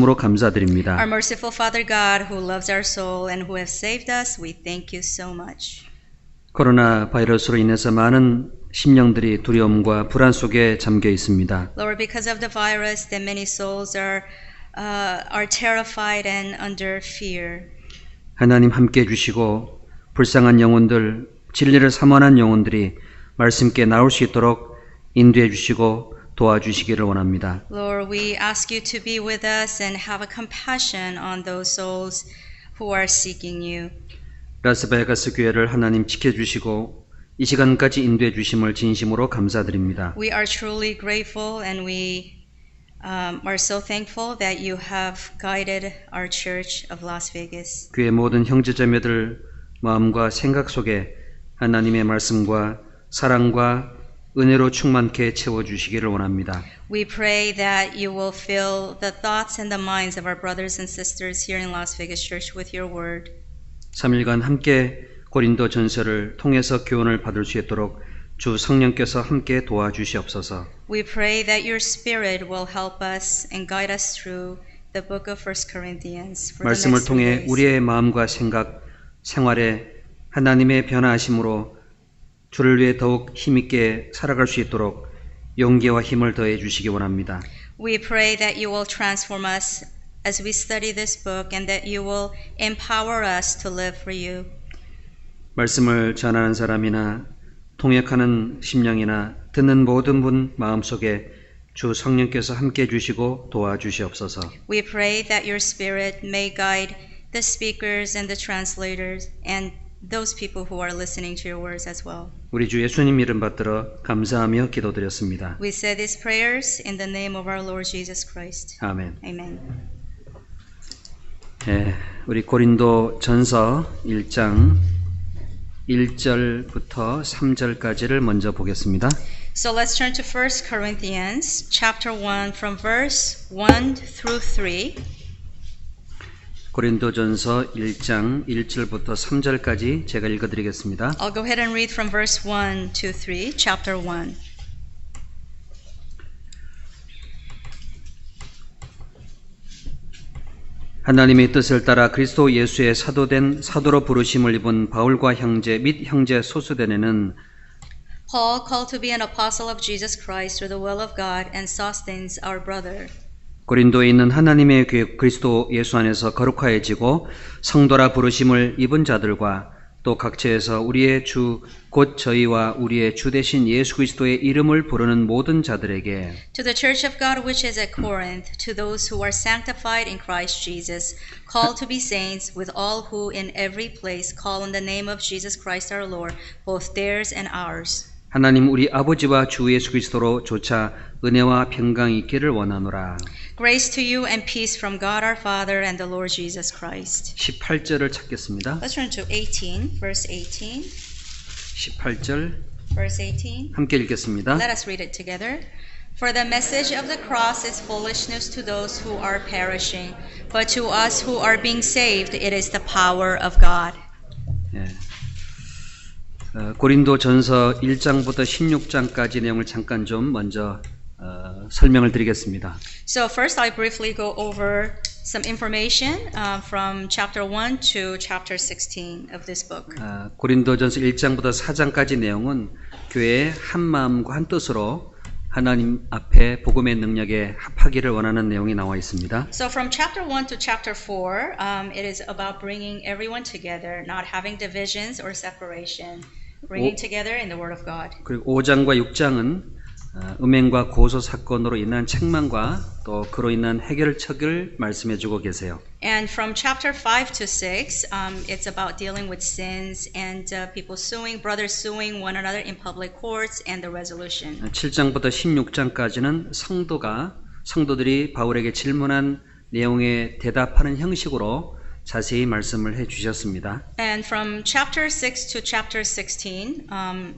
으로 감사드립니다. Our merciful Father God, who loves our soul and who has saved us, we thank you so much. 코로나 바이러스로 인해서 많은 심령들이 두려움과 불안 속에 잠겨 있습니다. Lord, because of the virus, that many souls are terrified and under fear. 하나님 함께 해주시고 불쌍한 영혼들, 진리를 사모하는 영혼들이 말씀께 나올 수 있도록 인도해 주시고 도와주시기를 원합니다. Lord, we ask you to be with us and have a compassion on those souls who are seeking you. 라스베가스 교회를 하나님 지켜주시고 이 시간까지 인도해 주심을 진심으로 감사드립니다. We are truly grateful and we are so thankful that you have guided our church of Las Vegas. 교회 모든 형제자매들 마음과 생각 속에 하나님의 말씀과 사랑과 은혜로 충만케 채워주시기를 원합니다. We pray that you will fill the thoughts and the minds of our brothers and sisters here in Las Vegas Church with your word. 3일간 함께 고린도 전서를 통해서 교훈을 받을 수 있도록 주 성령께서 함께 도와주시옵소서. We pray that your Spirit will help us and guide us through the book of 1 Corinthians. 말씀을 통해 우리의 마음과 생각, 생활에 하나님의 변화하심으로 주를 위해 더욱 힘있게 살아갈 수 있도록 용기와 힘을 더해 주시기 원합니다. We pray that you will transform us as we study this book and that you will empower us to live for you. 말씀을 전하는 사람이나 통역하는 심령이나 듣는 모든 분 마음속에 주 성령께서 함께 해주시고 도와주시옵소서. We pray that your Spirit may guide the speakers and the translators and those people who are listening to your words as well. 우리 주 예수님 이름 받들어 감사하며 기도드렸습니다. We say these prayers in the name of our Lord Jesus Christ. 아멘. Amen. 우리 고린도 전서 1장 1절부터 3절까지를 먼저 보겠습니다. So let's turn to 1 Corinthians chapter 1 from verse 1 through 3. 고린도전서 1장 1절부터 3절까지 제가 읽어드리겠습니다. I'll go ahead and read from verse 1 to 3, chapter 1. 하나님의 뜻을 따라 그리스도 예수의 사도된 사도로 부르심을 입은 바울과 형제 및 형제 소수대네는 Paul, called to be an apostle of Jesus Christ through the will of God, and Sosthenes, our brother. 고린도에 있는 하나님의 교회 그리스도 예수 안에서 거룩하여지고 성도라 부르심을 입은 자들과 또 각처에서 우리의 주 곧 저희와 우리의 주 되신 예수 그리스도의 이름을 부르는 모든 자들에게 To the church of God which is at Corinth, to those who are sanctified in Christ Jesus, called to be saints, with all who in every place call on the name of Jesus Christ our Lord, both theirs and ours. 하나님 우리 아버지와 주 예수 그리스도로 조차 은혜와 평강이 있기를 원하노라. Grace to you and peace from God our Father and the Lord Jesus Christ. 18절을 찾겠습니다. Let's turn to 18, verse 18. 18절 Verse 18. 함께 읽겠습니다. Let us read it together. For the message of the cross is foolishness to those who are perishing, but to us who are being saved, it is the power of God. 고린도 전서 1장부터 16장까지 내용을 잠깐 좀 먼저 설명을 드리겠습니다. So first I briefly go over some information from chapter 1 to chapter 16 of this book. 고린도전서 1장부터 4장까지 내용은 교회의 한 마음과 한 뜻으로 하나님 앞에 복음의 능력에 합하기를 원하는 내용이 나와 있습니다. So from chapter 1 to chapter 4, it is about bringing everyone together, not having divisions or separation, bringing together in the Word of God. 그리고 5장과 6장은 음행과 고소 사건으로 인한 책망과 또 그로 인한 해결책을 말씀해주고 계세요. And from chapter 5 to 6, it's about dealing with sins and people suing, brothers suing one another in public courts and the resolution. 7장부터 16장까지는 성도들이 바울에게 질문한 내용에 대답하는 형식으로 자세히 말씀을 해 주셨습니다. And from chapter 6 to chapter 16,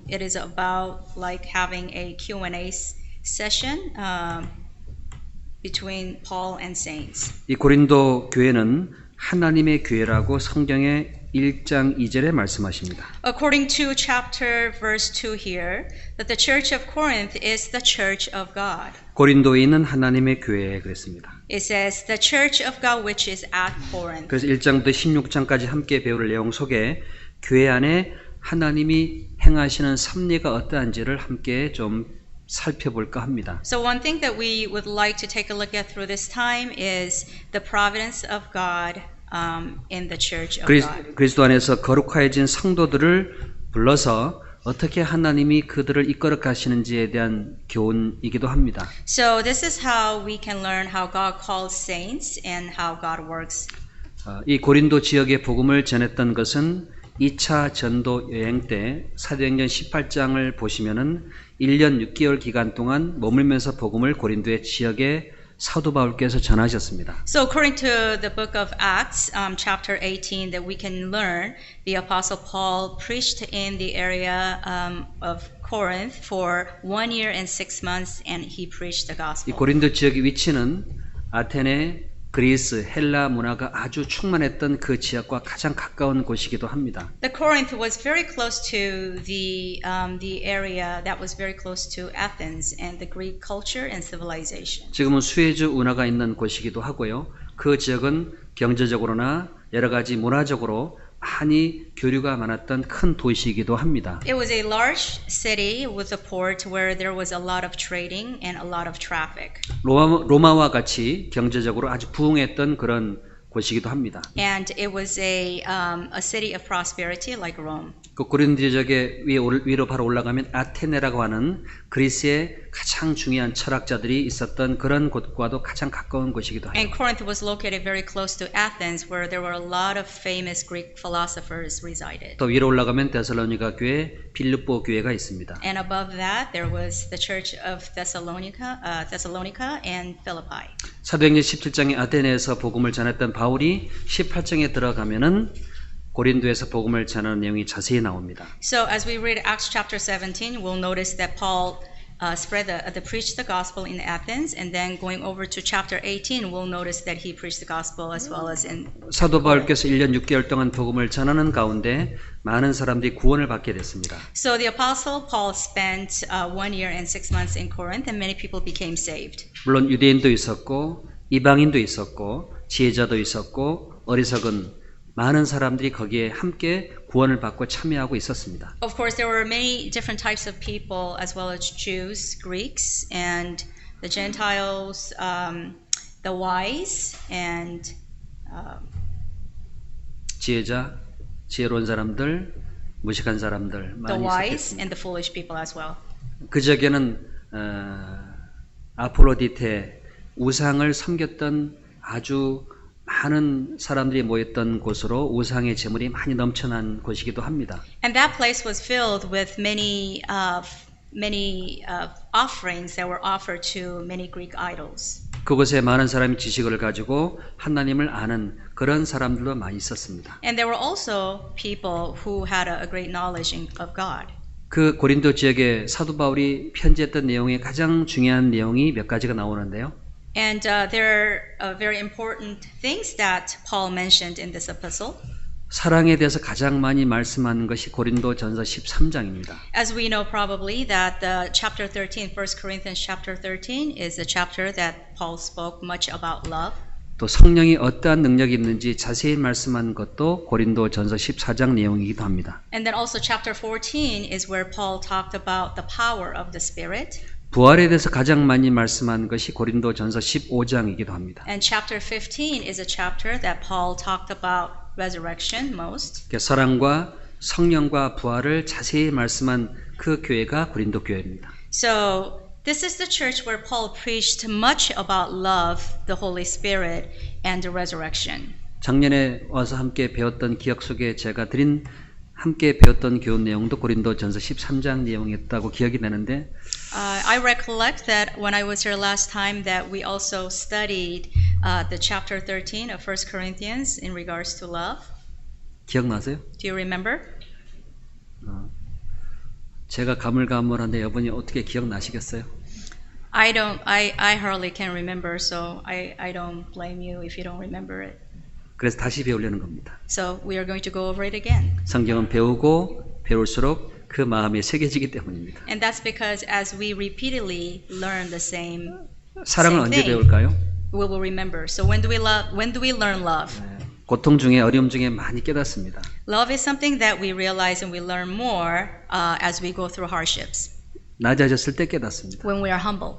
it is about like having a Q&A session between Paul and saints. 이 고린도 교회는 하나님의 교회라고 성경의 1장 2절에 말씀하십니다. According to chapter verse 2 here, that the church of Corinth is the church of God. 고린도에 있는 하나님의 교회에 그랬습니다. It says, the church of God which is at Corinth. 그래서 1장부터 16장까지 함께 배울 내용 속에 교회 안에 하나님이 행하시는 섭리가 어떠한지를 함께 좀 살펴볼까 합니다. So one thing that we would like to take a look at through this time is the providence of God in the church of God. 그리스도 안에서 거룩하여진 성도들을 불러서 어떻게 하나님이 그들을 이끌어 가시는지에 대한 교훈이기도 합니다. So this is how we can learn how God calls saints and how God works. 이 고린도 지역의 복음을 전했던 것은 2차 전도 여행 때 사도행전 18장을 보시면은 1년 6개월 기간 동안 머물면서 복음을 고린도의 지역에 사도 바울께서 전하셨습니다. So according to the book of Acts, chapter 18, that we can learn, the Apostle Paul preached in the area of Corinth for 1 year and 6 months, and he preached the 이 gospel. 고린도 지역의 위치는 아테네, 그리스, 헬라 문화가 아주 충만했던 그 지역과 가장 가까운 곳이기도 합니다. The Corinth was very close to the area that was very close to Athens and the Greek culture and civilization. 지금은 수에즈 운하가 있는 곳이기도 하고요. 그 지역은 경제적으로나 여러 가지 문화적으로 많이 교류가 많았던 큰 도시이기도 합니다. It was a large city with a port where there was a lot of trading and a lot of traffic. 로마와 같이 경제적으로 아주 부흥했던 그런 곳이기도 합니다. And it was a city of prosperity like Rome. 그 고린도 지역의 위로 바로 올라가면 아테네라고 하는 그리스의 가장 중요한 철학자들이 있었던 그런 곳과도 가장 가까운 곳이기도 해요. And Corinth was located very close to Athens, where there were a lot of famous Greek philosophers resided. 또 위로 올라가면 데살로니가 교회, 빌립보 교회가 있습니다. And above that, there was the church of Thessalonica and Philippi. 사도행전 17장에 아테네에서 복음을 전했던 바울이 18장에 들어가면은 고린도에서 복음을 전하는 내용이 자세히 나옵니다. So as we read Acts chapter 17, we'll notice that Paul preached the gospel in Athens, and then going over to chapter 18, we'll notice that he preached the gospel as well as in. 사도 바울께서 1년 6개월 동안 복음을 전하는 가운데 많은 사람들이 구원을 받게 됐습니다. So the apostle Paul spent 1 year and 6 months in Corinth, and many people became saved. 물론 유대인도 있었고 이방인도 있었고 지혜자도 있었고 어리석은 많은 사람들이 거기에 함께 구원을 받고 참여하고 있었습니다. Of course, there were many different types of people, as well as Jews, Greeks, and the Gentiles, the wise, and 지혜자, 지혜로운 사람들, 무식한 사람들 the 많이 wise 있었습니다. and the foolish people as well. 그 지역에는 아폴로디테 우상을 섬겼던 아주 많은 사람들이 모였던 곳으로 우상의 제물이 많이 넘쳐난 곳이기도 합니다. And that place was filled with many offerings that were offered to many Greek idols. 그곳에 많은 사람이 지식을 가지고 하나님을 아는 그런 사람들도 많이 있었습니다. And there were also people who had a great knowledge of God. 그 고린도 지역에 사도 바울이 편지했던 내용의 가장 중요한 내용이 몇 가지가 나오는데요. And there are very important things that Paul mentioned in this epistle. 사랑에 대해서 가장 많이 말씀하는 것이 고린도전서 13장입니다. As we know probably that the chapter 13, 1 Corinthians chapter 13 is a chapter that Paul spoke much about love. 또 성령이 어떠한 능력이 있는지 자세히 말씀한 것도 고린도전서 14장 내용이기도 합니다. And then also chapter 14 is where Paul talked about the power of the Spirit. 부활에 대해서 가장 많이 말씀한 것이 고린도전서 15장이기도 합니다. And chapter 15 is a chapter that Paul talked about resurrection most. 사랑과 성령과 부활을 자세히 말씀한 그 교회가 고린도 교회입니다. So this is the church where Paul preached much about love, the Holy Spirit, and the resurrection. 작년에 와서 함께 배웠던 기억 속에 제가 드린 함께 배웠던 교훈 내용도 고린도전서 13장 내용이었다고 기억이 나는데 I recollect that when I was here last time that we also studied the chapter 13 of 1 Corinthians in regards to love. 기억나세요? Do you remember? 제가 가물가물한데 여러분이 어떻게 기억나시겠어요? I hardly can remember, so I don't blame you if you don't remember it. 그래서 다시 배우려는 겁니다. So we are going to go over it again. 성경은 배우고 배울수록 그 마음에 새겨지기 때문입니다. And that's because as we repeatedly learn the same 사랑을 same 언제 thing. 배울까요? we will remember. So when do we love? When do we learn love? 고통 중에 어려움 중에 많이 깨닫습니다. Love is something that we realize and we learn more as we go through hardships. 낮아졌을 때 깨닫습니다. When we are humble.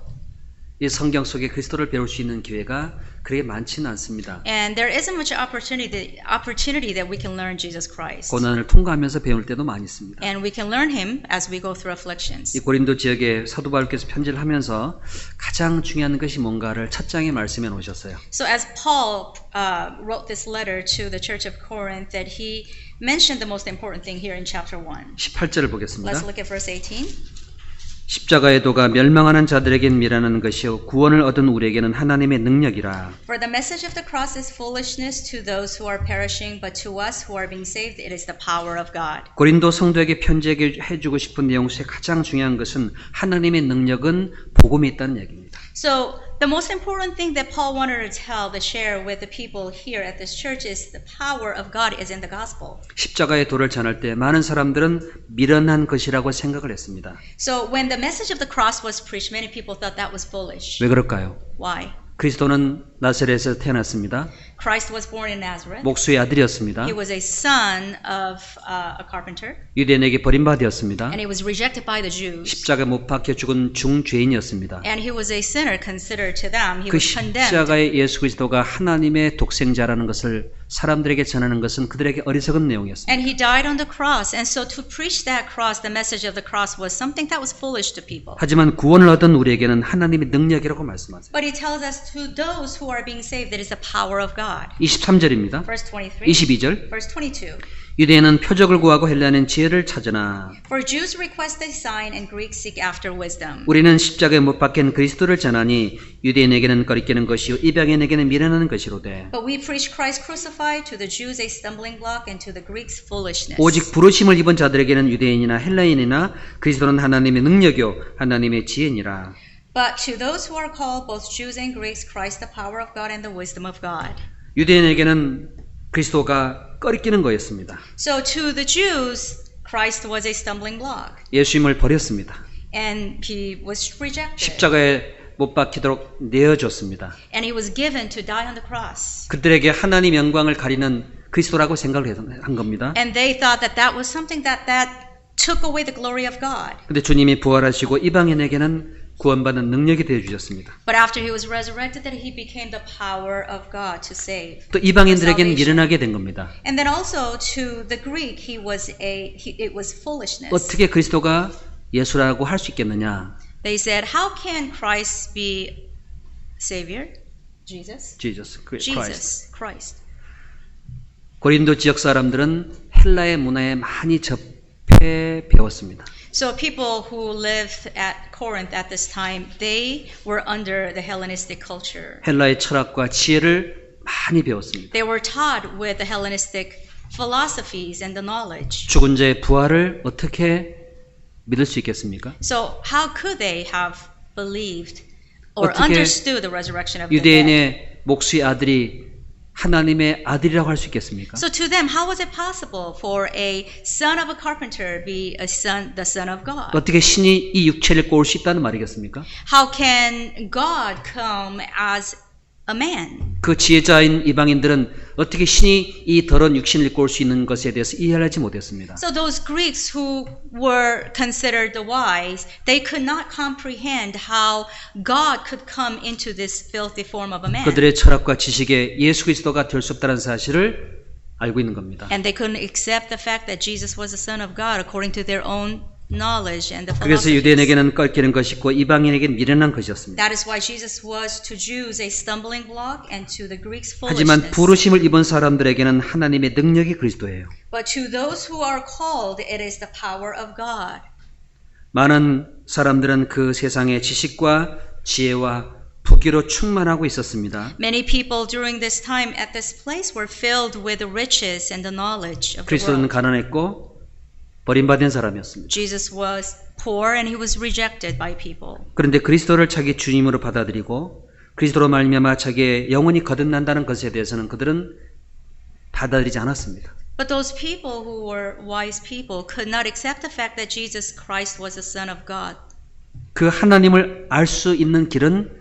이 성경 속에 그리스도를 배울 수 있는 기회가 그렇게 많지는 않습니다. And there isn't much opportunity that we can learn Jesus Christ. 고난을 통과하면서 배울 때도 많이 있습니다. And we can learn Him as we go through afflictions. 이 고린도 지역에 사도 바울께서 편지를 하면서 가장 중요한 것이 뭔가를 첫 장의 말씀에 놓으셨어요. So as Paul wrote this letter to the church of Corinth, that he mentioned the most important thing here in chapter 1. 18절을 보겠습니다. Let's look at verse 18. 십자가의 도가 멸망하는 자들에겐 미련한 것이요 구원을 얻은 우리에게는 하나님의 능력이라. For the message of the cross is foolishness to those who are perishing, but to us who are being saved, it is the power of God. 고린도 성도에게 편지해주고 싶은 내용 중에 가장 중요한 것은 하나님의 능력은 복음에 있다는 얘기입니다. So the most important thing that Paul wanted to share with the people here at this church is the power of God is in the gospel. 십자가의 도를 전할 때 많은 사람들은 미련한 것이라고 생각을 했습니다. So when the message of the cross was preached, many people thought that was foolish. 왜 그럴까요? Why? 그리스도는 나사렛에서 태어났습니다. Christ was born in Nazareth. 목수의 아들이었습니다. He was a son of a carpenter. 유대인에게 버림받았습니다. And he was rejected by the Jews. 십자가에 못 박혀 죽은 중죄인이었습니다. And he was a sinner considered to them. He 그 was condemned. 십자가의 예수 그리스도가 하나님의 독생자라는 것을 사람들에게 전하는 것은 그들에게 어리석은 내용이었습니다. And he died on the cross. And so to preach that cross, the message of the cross was something that was foolish to people. 하지만 구원을 얻은 우리에게는 하나님의 능력이라고 말씀하세요. But he tells us to those who are being saved, that is the power of God. 23절입니다. Verse 23. 22절. Verse 22. 유대인은 표적을 구하고 헬라는 지혜를 찾으나 For Jews request a sign and Greeks seek after wisdom. 우리는 십자가에 못 박힌 그리스도를 전하니 유대인에게는 거리끼는 것이요 이방인에게는 미련한 것이로되 But we preach Christ crucified, to the Jews a stumbling block, and to the Greeks foolishness. 오직 부르심을 입은 자들에게는 유대인이나 헬라인이나 그리스도는 하나님의 능력이요 하나님의 지혜니라. But to those who are called, both Jews and Greeks, Christ the power of God and the wisdom of God. 유대인에게는 그리스도가 거리끼는 거였습니다. So to the Jews, Christ was a stumbling block, 예수님을 버렸습니다. and he was rejected, 십자가에 못 박히도록 내어줬습니다. and he was given to die on the cross. 그들에게 하나님 영광을 가리는 그리스도라고 생각을 한 겁니다. And they thought that that was something that took away the glory of God. 근데 주님이 부활하시고 이방인에게는 구원받는 능력이 되어 주셨습니다. But after he was resurrected, that he became the power of God to save. 또 이방인들에게는 salvation. 미련하게 된 겁니다. And then also to the Greek, it was foolishness. 어떻게 그리스도가 예수라고 할 수 있겠느냐? They said, how can Christ be Savior? Jesus? Jesus, Christ. Christ. 고린도 지역 사람들은 헬라의 문화에 많이 접해 배웠습니다. So people who lived at Corinth at this time, they were under the Hellenistic culture. 헬라의 철학과 지혜를 많이 배웠습니다. They were taught with the Hellenistic philosophies and the knowledge. 죽은 자의 부활을 어떻게 믿을 수 있겠습니까? So how could they have believed or 어떻게 understood the resurrection of the dead? 유대인의 목수의 아들이 하나님의 아들이라고 할 수 있겠습니까? So to them, how was it possible for a son of a carpenter be the son of God? 어떻게 신이 이 육체를 꼬을 수 있다는 말이겠습니까? How can God come as a man? 그 지혜자인 이방인들은 어떻게 신이 이 더러운 육신을 꼬을 수 있는 것에 대해서 이해하지 못했습니다. So those Greeks who were considered the wise, they could not comprehend how God could come into this filthy form of a man. 그들의 철학과 지식에 예수 그리스도가 될 수 없다는 사실을 알고 있는 겁니다. And they couldn't accept the fact that Jesus was the Son of God according to their own knowledge and the 그래서 philosophies. 유대인에게는 꺾이는 것이고 이방인에게는 미련한 것이었습니다. That is why Jesus was to Jews a stumbling block and to the Greeks 하지만 foolishness. 부르심을 입은 사람들에게는 하나님의 능력이 그리스도예요. But to those who are called, it is the power of God. 많은 사람들은 그 세상의 지식과 지혜와 부귀로 충만하고 있었습니다. Many people during this time at this place were filled with the riches and the knowledge of the 그리스도는 world. 가난했고 버림받은 사람이었습니다. Jesus was poor and he was rejected by people. 그런데 그리스도를 자기 주님으로 받아들이고 그리스도로 말미암아 자기의 영혼이 거듭난다는 것에 대해서는 그들은 받아들이지 않았습니다. But those people who were wise people could not accept the fact that Jesus Christ was the Son of God. 그 하나님을 알 수 있는 길은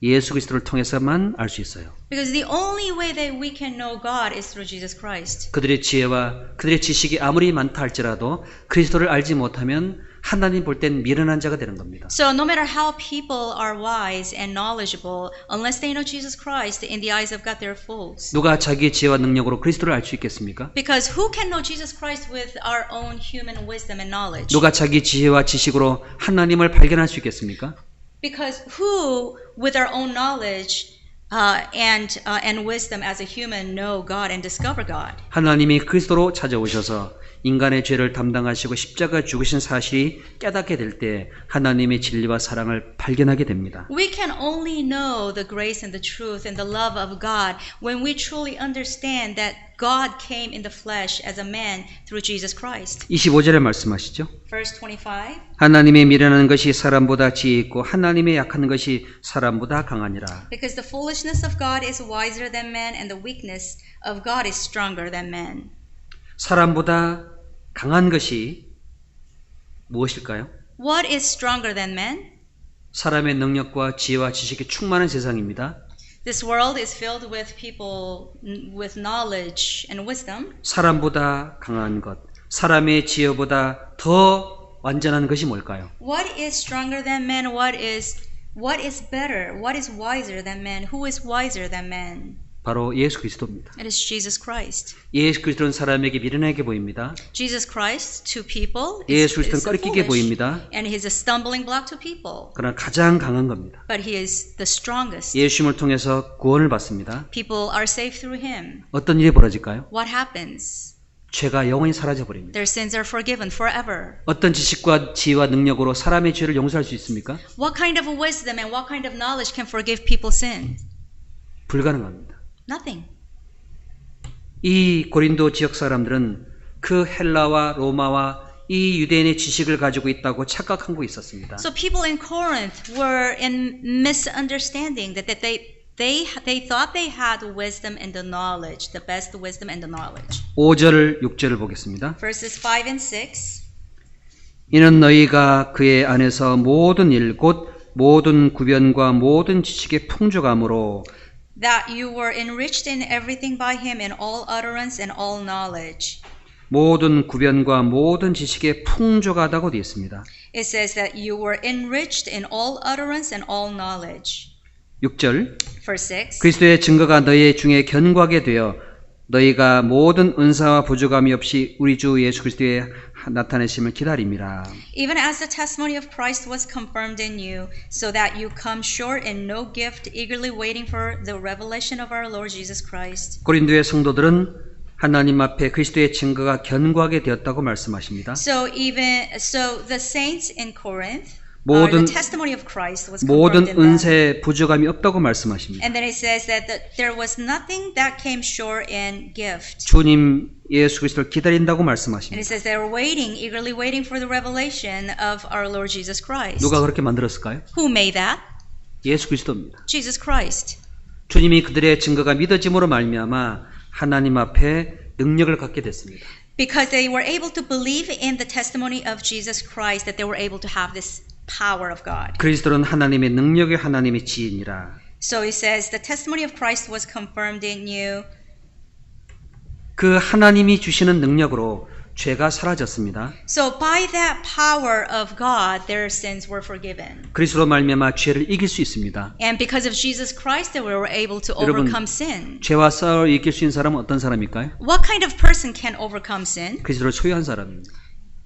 예수 그리스도를 통해서만 알 수 있어요. Because the only way that we can know God is through Jesus Christ. 그들의 지혜와 그들의 지식이 아무리 많다 할지라도 그리스도를 알지 못하면 하나님 볼 땐 미련한 자가 되는 겁니다. So no matter how people are wise and knowledgeable, unless they know Jesus Christ, in the eyes of God, they're fools. 누가 자기의 지혜와 능력으로 그리스도를 알 수 있겠습니까? Because who can know Jesus Christ with our own human wisdom and knowledge? 누가 자기 지혜와 지식으로 하나님을 발견할 수 있겠습니까? Because who, with our own knowledge and wisdom as a human, know God and discover God? 하나님이 그리스도로 찾아오셔서 인간의 죄를 담당하시고 십자가 죽으신 사실이 깨닫게 될 때 하나님의 진리와 사랑을 발견하게 됩니다. We can only know the grace and the truth and the love of God when we truly understand that God came in the flesh as a man through Jesus Christ. 25절에 말씀하시죠. Verse 25. 하나님의 미련한 것이 사람보다 지혜 있고 하나님의 약한 것이 사람보다 강하니라. Because the foolishness of God is wiser than man and the weakness of God is stronger than man. 사람보다 강한 것이 무엇일까요? What is stronger than man? 사람의 능력과 지혜와 지식이 충만한 세상입니다. This world is filled with people with knowledge and wisdom. 사람보다 강한 것, 사람의 지혜보다 더 완전한 것이 뭘까요? What is stronger than man? What is better? What is wiser than man? Who is wiser than man? 바로 예수 그리스도입니다. It is Jesus Christ. 예수 그리스도는 사람에게 미련하게 보입니다. Jesus Christ to people 예수 is 그리스도는 꺼리끼게 foolish, 보입니다. and he is a stumbling block to people. 그러나 가장 강한 겁니다. But he is the strongest. 예수님을 통해서 구원을 받습니다. People are saved through him. 어떤 일이 벌어질까요? What happens? 죄가 영원히 사라져 버립니다. Their sins are forgiven forever. 어떤 지식과 지혜와 능력으로 사람의 죄를 용서할 수 있습니까? What kind of wisdom and what kind of knowledge can forgive people's sins? 불가능합니다. Nothing. 이 고린도 지역 사람들은 그 헬라와 로마와 이 유대인의 지식을 가지고 있다고 착각하고 있었습니다. So people in Corinth were in misunderstanding that they thought they had wisdom and the knowledge, the best wisdom and the knowledge. 5절, 6절을 보겠습니다. Verses 5 and 6. 이는 너희가 그의 안에서 모든 일, 곧 모든 구변과 모든 지식의 풍족함으로 That you were enriched in everything by him in all utterance and all knowledge. 모든 구변과 모든 지식에 풍족하다고 되어 있습니다. It says that you were enriched in all utterance and all knowledge. 6절 Verse 6. 그리스도의 증거가 너희 중에 견고하게 되어 너희가 모든 은사와 부족함이 없이 우리 주 예수 그리스도의 나타내심을 기다립니다. Even as the testimony of Christ was confirmed in you, so that you come short in no gift, eagerly waiting for the revelation of our Lord Jesus Christ. 고린도의 성도들은 하나님 앞에 그리스도의 증거가 견고하게 되었다고 말씀하십니다. So the saints in Corinth, 모든 the testimony of Christ was 모든 confirmed in them. 은사에 부족함이 없다고 말씀하십니다. And then it says that there was nothing that came short in gift. 주님 예수 그리스도를 기다린다고 And 말씀하십니다. it says they were eagerly waiting for the revelation of our Lord Jesus Christ. 누가 그렇게 만들었을까요? Who made that? 예수 그리스도입니다. Jesus Christ. 주님이 그들의 증거가 믿어짐으로 말미암아 하나님 앞에 능력을 갖게 됐습니다. Because they were able to believe in the testimony of Jesus Christ, that they were able to have this power of God. 그리스도는 하나님의 능력의 하나님의 지인이라. So it says the testimony of Christ was confirmed in you. 그 하나님이 주시는 능력으로 죄가 사라졌습니다. So by that power of God, their sins were forgiven. 그리스도로 말미암아 죄를 이길 수 있습니다. And because of Jesus Christ, they were able to 여러분, overcome sin. 죄와 싸워 이길 수 있는 사람은 어떤 사람일까요? What kind of person can overcome sin? 그리스도를 소유한 사람입니다.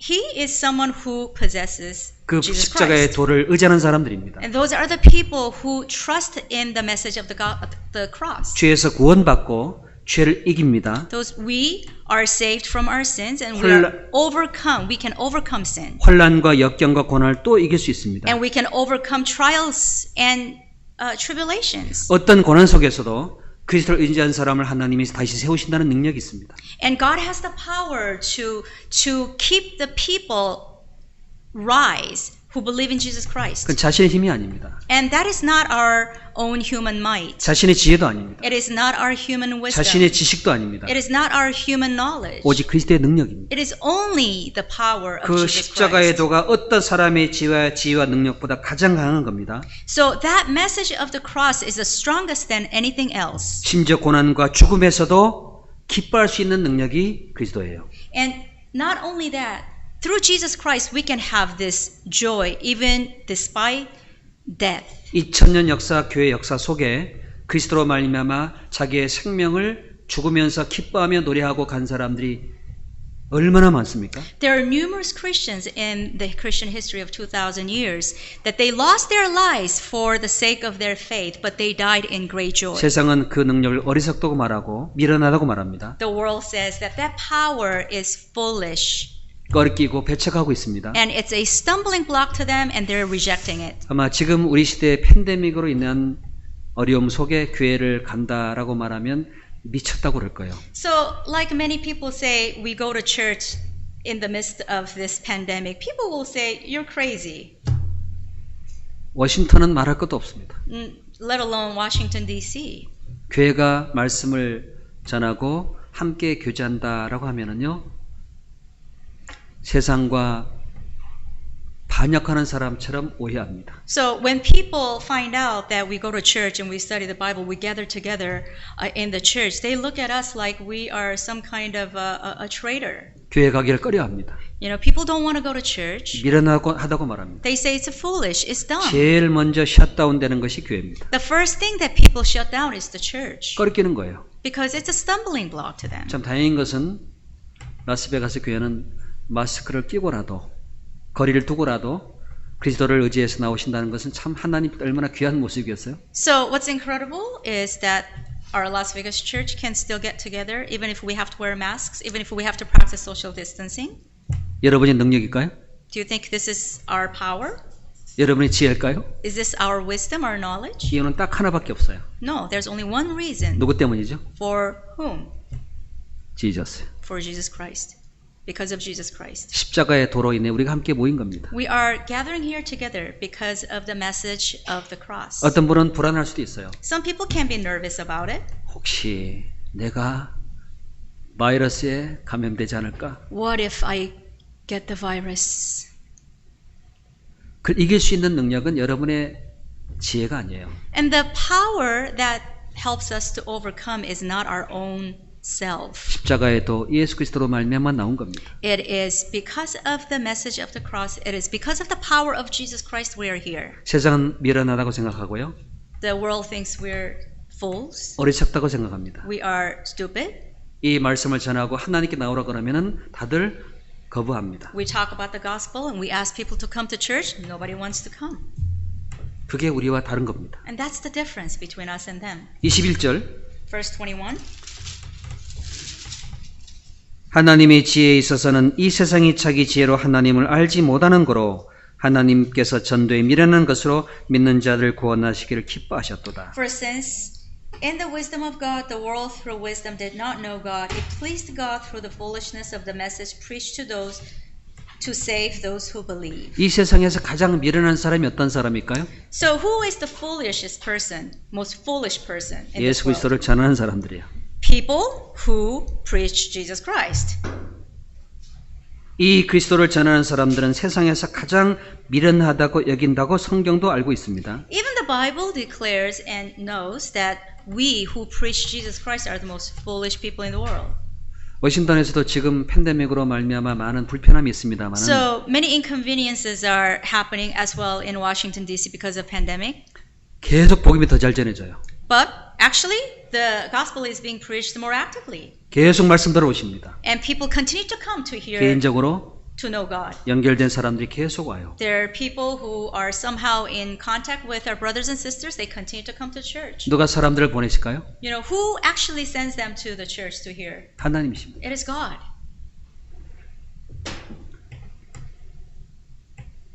He is someone who possesses 그 Jesus 십자가의 Christ. 도를 의지하는 사람들입니다. And those are the people who trust in the message of the cross. 죄에서 구원받고 죄를 이깁니다. We are saved from our sins and we can overcome sin. 환난과 역경과 고난을 또 이길 수 있습니다. And we can overcome trials and tribulations. 어떤 고난 속에서도 그리스도를 의지한 사람을 하나님이 다시 세우신다는 능력이 있습니다. And God has the power to keep the people rise who believe in Jesus Christ. 그건 자신의 힘이 아닙니다. And that is not our own human might. 자신의 지혜도 아닙니다. It is not our human wisdom. 자신의 지식도 아닙니다. It is not our human knowledge. 오직 그리스도의 능력입니다. It is only the power of 그 Jesus 십자가의 Christ. 도가 어떤 사람의 지혜와 능력보다 가장 강한 겁니다. So that message of the cross is the strongest than anything else. 심지어 고난과 죽음에서도 기뻐할 수 있는 능력이 그리스도예요. And not only that, through Jesus Christ we can have this joy even despite death. 2000년 역사, 교회 역사 속에 그리스도로 말미암아 자기의 생명을 죽으면서 기뻐하며 노래하고 간 사람들이 얼마나 많습니까? There are numerous Christians in the Christian history of 2000 years that they lost their lives for the sake of their faith, but they died in great joy. 세상은 그 능력을 어리석다고 말하고 미련하다고 말합니다. The world says that that power is foolish. 꺾이고 배척하고 있습니다. And it's a stumbling block to them and they're rejecting it. 아마 지금 우리 시대의 팬데믹으로 인한 어려움 속에 교회를 간다라고 말하면 미쳤다고 그럴 거예요. So, like many people say, we go to church in the midst of this pandemic. People will say, you're crazy. 워싱턴은 말할 것도 없습니다. Let alone Washington, D.C. 교회가 말씀을 전하고 함께 교제한다라고 하면은요, 세상과 반역하는 사람처럼 오해합니다. So when people find out that we go to church and we study the Bible, we gather together in the church, they look at us like we are some kind of a traitor. 교회 가기를 꺼려합니다. You know, people don't want to go to church. 미련하다고 말합니다. They say it's foolish, it's dumb. 제일 먼저 셧다운 되는 것이 교회입니다. The first thing that people shut down is the church 꺼리끼는 거예요. because it's a stumbling block to them. 참 다행인 것은 라스베가스 교회는 마스크를 끼고라도 거리를 두고라도 그리스도를 의지해서 나오신다는 것은 참 하나님 얼마나 귀한 모습이었어요. So what's incredible is that our Las Vegas church can still get together even if we have to wear masks, even if we have to practice social distancing. 여러분의 능력일까요? Do you think this is our power? 여러분의 지혜일까요? Is this our wisdom, our knowledge? 이유는 딱 하나밖에 없어요. No, there's only one reason. 누구 때문이죠? For whom? 지저스. For Jesus Christ. Because of Jesus Christ. 십자가의 도로 인해 우리가 함께 모인 겁니다. We are gathering here together because of the message of the cross. 어떤 분은 불안할 수도 있어요. Some people can be nervous about it. 혹시 내가 바이러스에 감염되지 않을까? What if I get the virus? 그 이길 수 있는 능력은 여러분의 지혜가 아니에요. And the power that helps us to overcome is not our own self. 십자가의 도 예수 그리스도로 말미암아 나온 겁니다. It is because of the message of the cross. It is because of the power of Jesus Christ we are here. 세상은 미련하다고 생각하고요. The world thinks we're fools. 어리석다고 생각합니다. We are stupid. 이 말씀을 전하고 하나님께 나오라 그러면은 다들 거부합니다. We talk about the gospel and we ask people to come to church. Nobody wants to come. 그게 우리와 다른 겁니다. And that's the difference between us and them. 21절 Verse 21. 하나님의 지혜에 있어서는 이 세상이 자기 지혜로 하나님을 알지 못하는 거로 하나님께서 전도에 미련한 것으로 믿는 자들을 구원하시기를 기뻐하셨도다. For since in the wisdom of God the world through wisdom did not know God, it pleased God through the foolishness of the message preached to those to save those who believe. 이 세상에서 가장 미련한 사람이 어떤 사람일까요? So who is the foolishest person, most foolish person in 예수 this world? 그리스도를 전하는 사람들이에요. People who preach Jesus Christ. 이 그리스도를 전하는 사람들은 세상에서 가장 미련하다고 여긴다고 성경도 알고 있습니다. Even the Bible declares and knows that we who preach Jesus Christ are the most foolish people in the world. 워싱턴에서도 지금 팬데믹으로 말미암아 많은 불편함이 있습니다만 So many inconveniences are happening as well in Washington D.C. because of pandemic. 계속 복음이 더 잘 전해져요. But actually, the gospel is being preached more actively. 계속 말씀 들어오십니다. And people continue to come to hear, 개인적으로 to know God. 연결된 사람들이 계속 와요. There are people who are somehow in contact with our brothers and sisters. They continue to come to church. 누가 사람들을 보내실까요? You know, who actually sends them to the church to hear? 하나님이십니다. It is God.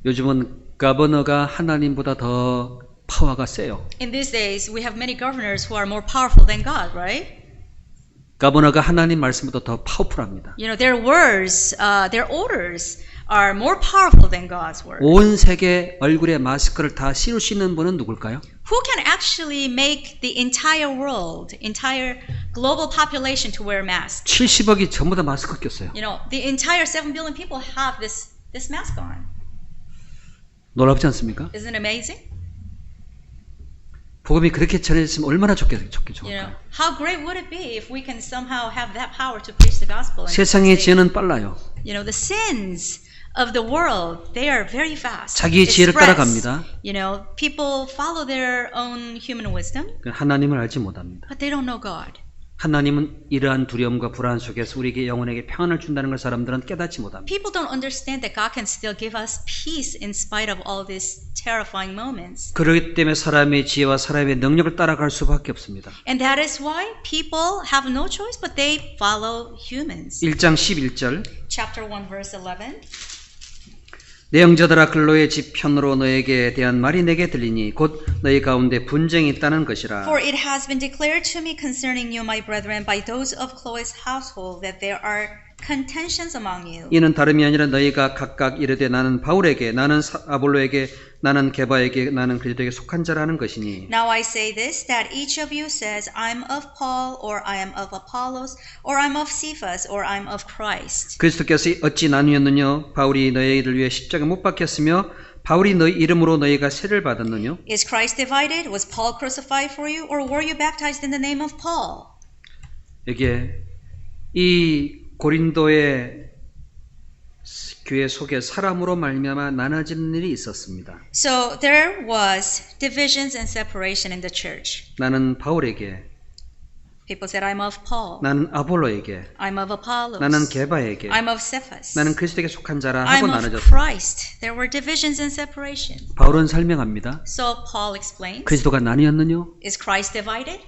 요즘은 가버너가 하나님보다 더 파워가 세요. In these days, we have many governors who are more powerful than God, right? 가버너가 하나님 말씀보다 더 파워풀합니다. You know, their words, their orders are more powerful than God's word. 온 세계 얼굴에 마스크를 다 씌울 수 있는 분은 누굴까요? Who can actually make the entire world, entire global population to wear masks? 70억이 전부 다 마스크 꼈어요. You know, the entire 7 billion people have this mask on. 놀랍지 않습니까? Isn't it amazing? 복음이 그렇게 전해졌으면 얼마나 You know, 좋을까요? how great would it be if we can somehow have that power to preach the gospel? And 세상의 say, 죄는 빨라요. you know, the sins of the world, they are very fast. 자기의 It 지혜를 spreads. 따라갑니다. You know, people follow their own human wisdom, 하나님을 알지 못합니다. but they don't know God. 하나님은 이러한 두려움과 불안 속에서 우리에게 영혼에게 평안을 준다는 걸 사람들은 깨닫지 못합니다. People don't understand that God can still give us peace in spite of all these terrifying moments. 그렇기 때문에 사람의 지혜와 사람의 능력을 따라갈 수밖에 없습니다. And that is why people have no choice but they follow humans. 1장 11절 Chapter 1 verse 11. 내 형제들아 글로의 집 편으로 너에게 대한 말이 내게 들리니 곧 너희 가운데 분쟁이 있다는 것이라. For it has been declared to me concerning you, my brethren, by those of Chloe's household, that there are contentions among you. 이는 다름이 아니라 너희가 각각 이르되 나는 바울에게 나는 아볼로에게 나는 게바에게 나는 그리스도에게 속한 자라는 것이니. Now I say this, that each of you says, I'm of Paul, or I am of Apollos, or I'm of Cephas, or I'm of Christ. 그리스도께서 어찌 나누었느냐 바울이 너희를 위해 십자가 못 박혔으며 바울이 너희 이름으로 너희가 세를 받았느냐. Is Christ divided? Was Paul crucified for you, or were you baptized in the name of Paul? 여기에 이 고린도의 교회 속에 사람으로 말미암아 나눠지는 일이 있었습니다. So there was divisions and separation in the church. 나는 바울에게, People said, I'm of Paul. 나는 아볼로에게, I'm of Apollos. 나는 게바에게, I'm of Cephas. 나는 그리스도에게 속한 자라 하고 I'm of 나눠졌습니다. Christ. There were divisions and separation. 바울은 설명합니다. So Paul explains, 그리스도가 나뉘었느냐? is Christ divided?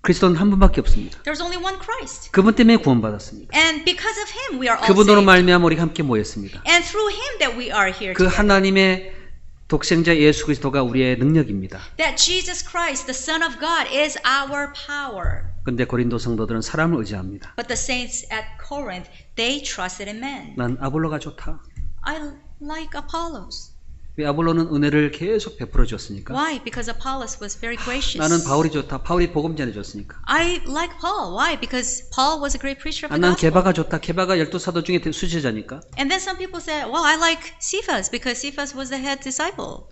그리스도는 한 분밖에 없습니다. There's only one Christ. 그분 때문에 구원받았습니다. And because of him we are all 그분으로 saved. 말미암아 우리가 함께 모였습니다. And through him that we are here 그 together. 하나님의 독생자 예수 그리스도가 우리의 능력입니다. That Jesus Christ, the Son of God, is our power. 근데 고린도 성도들은 사람을 의지합니다. But the saints at Corinth, they trusted in men. 난 아볼로가 좋다. I like Apollos. 왜 아볼로는 은혜를 계속 베풀어 줬으니까? Why? Because Apollos was very gracious. 나는 바울이 좋다. 바울이 복음 전해 줬으니까. I like Paul. Why? Because Paul was a great preacher of the 난 gospel. 게바가 좋다. 게바가 12사도 중에 수제자니까. And then some people say, well, I like Cephas because Cephas was the head disciple.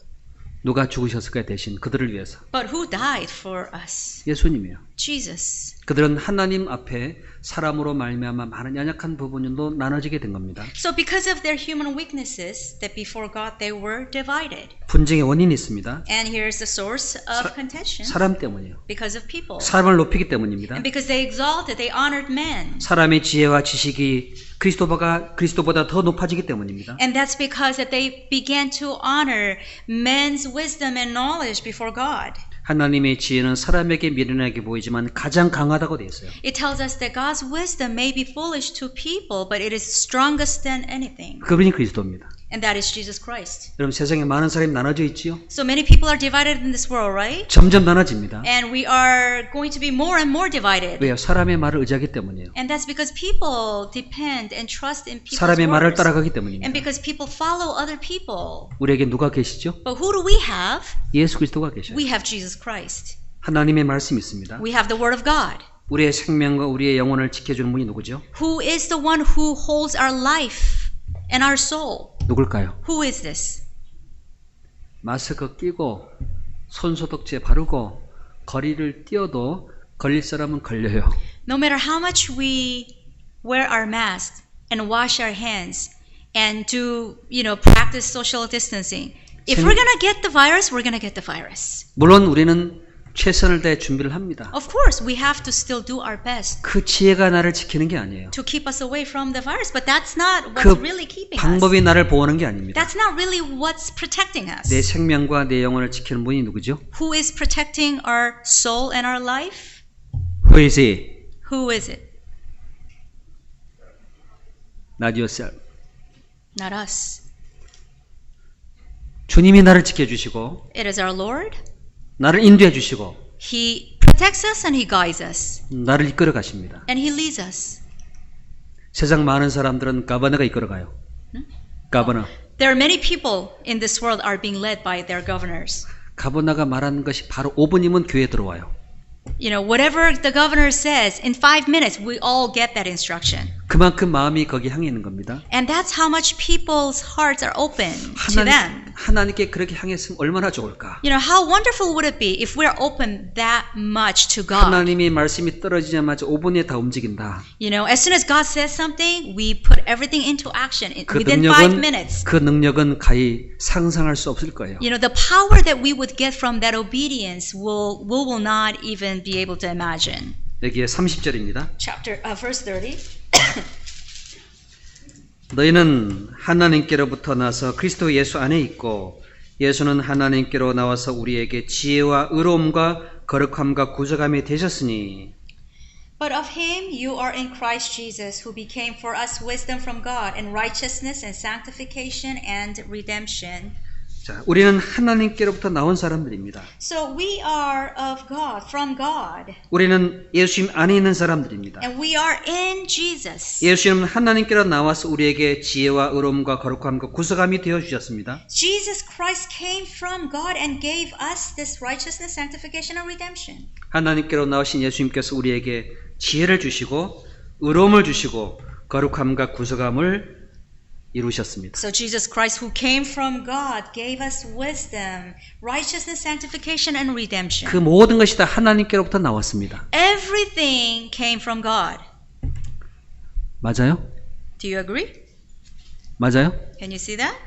누가 죽으셨을까요? 대신 그들을 위해서. But who died for us? 예수님이요. Jesus. 그들은 하나님 앞에 사람으로 말미암아 많은 연약한 부분도 나눠지게 된 겁니다. So because of their human weaknesses, that before God they were divided. 분쟁의 원인이 있습니다. And here's the source of contention. 사람 때문이에요. Because of people. 사람을 높이기 때문입니다. And because they exalted, they honored men. 사람의 지혜와 지식이 그리스도보다 더 높아지기 때문입니다. And that's because that they began to honor men's wisdom and knowledge before God. 하나님의 지혜는 사람에게 미련하게 보이지만 가장 강하다고 되어 있어요. It tells us that God's wisdom may be foolish to people, but it is strongest than anything. 그분이 그리스도입니다. And that is Jesus Christ. 여러분 세상에 많은 사람이 나눠져 있지요? So many people are divided in this world, right? 점점 나눠집니다. And we are going to be more and more divided. 왜요? 사람의 말을 의지하기 때문이에요. And that's because people depend and trust in people's 사람의 말을 words. 따라가기 And 때문입니다. because people follow other people. 우리에게 누가 계시죠? But who do we have? 예수 그리스도가 계셔요. We have Jesus Christ. 하나님의 말씀이 있습니다. We have the Word of God. 우리의 생명과 우리의 영혼을 지켜주는 분이 누구죠? Who is the one who holds our life and our soul? 누굴까요? Who is this? 마스크 끼고 손소독제 바르고 거리를 뛰어도 걸릴 사람은 걸려요. No matter how much we wear our masks and wash our hands and do, practice social distancing, if we're going to get the virus, we're going to get the virus. 물론 우리는 최선을 다해 준비를 합니다. Of course, we have to still do our best 그 지혜가 나를 지키는 게 아니에요. to keep us away from the virus, but that's not what's 그 really keeping us. 방법이 나를 보호하는 게 아닙니다. That's not really what's protecting us. 내 생명과 내 영혼을 지키는 분이 누구죠? Who is protecting our soul and our life? Who is he? Who is it? Not yourself. Not us. 주님이 나를 지켜주시고 It is our Lord. 나를 인도해 주시고 He protects us and He guides us. 나를 이끌어 가십니다. And He leads us. 세상 많은 사람들은 가버너가 이끌어 가요. 가버너. There are many people in this world are being led by their governors. 가버너가 말하는 것이 바로 5분이면 교회에 들어와요. You know, whatever the governor says, in 5 minutes, we all get that instruction. 그만큼 마음이 거기 향해 있는 겁니다. And that's how much people's hearts are open to them. 하나님께 그렇게 향했으면 얼마나 좋을까? You know, how wonderful would it be if we're open that much to God? 하나님이 말씀이 떨어지자마자 5분에 다 움직인다. You know, as soon as God says something, we put everything into action 그 within 5 능력은 minutes. 그 능력은 가히 상상할 수 없을 거예요. You know, the power that we would get from that obedience will not even be able to imagine. 여기에 30절입니다. Verse 30. 너희는 하나님께로부터 나서 그리스도 예수 안에 있고 예수는 하나님께로 나와서 우리에게 지혜와 의로움과 거룩함과 구속함이 되셨으니 But of him you are in Christ Jesus, who became for us wisdom from God, and righteousness and sanctification and redemption. 자, 우리는 하나님께로부터 나온 사람들입니다. So we are of God, from God, 우리는 예수님 안에 있는 사람들입니다. and we are in Jesus. 예수님은 하나님께로 나와서 우리에게 지혜와 의로움과 거룩함과 구속함이 되어 주셨습니다. Jesus Christ came from God and gave us this righteousness, sanctification, and redemption. 하나님께로 나오신 예수님께서 우리에게 지혜를 주시고 의로움을 주시고 거룩함과 구속함을 이루셨습니다. So Jesus Christ, who came from God, gave us wisdom, righteousness, sanctification, and redemption. 그 모든 것이 다 하나님께로부터 나왔습니다. Everything came from God. 맞아요? Do you agree? 맞아요? Can you see that?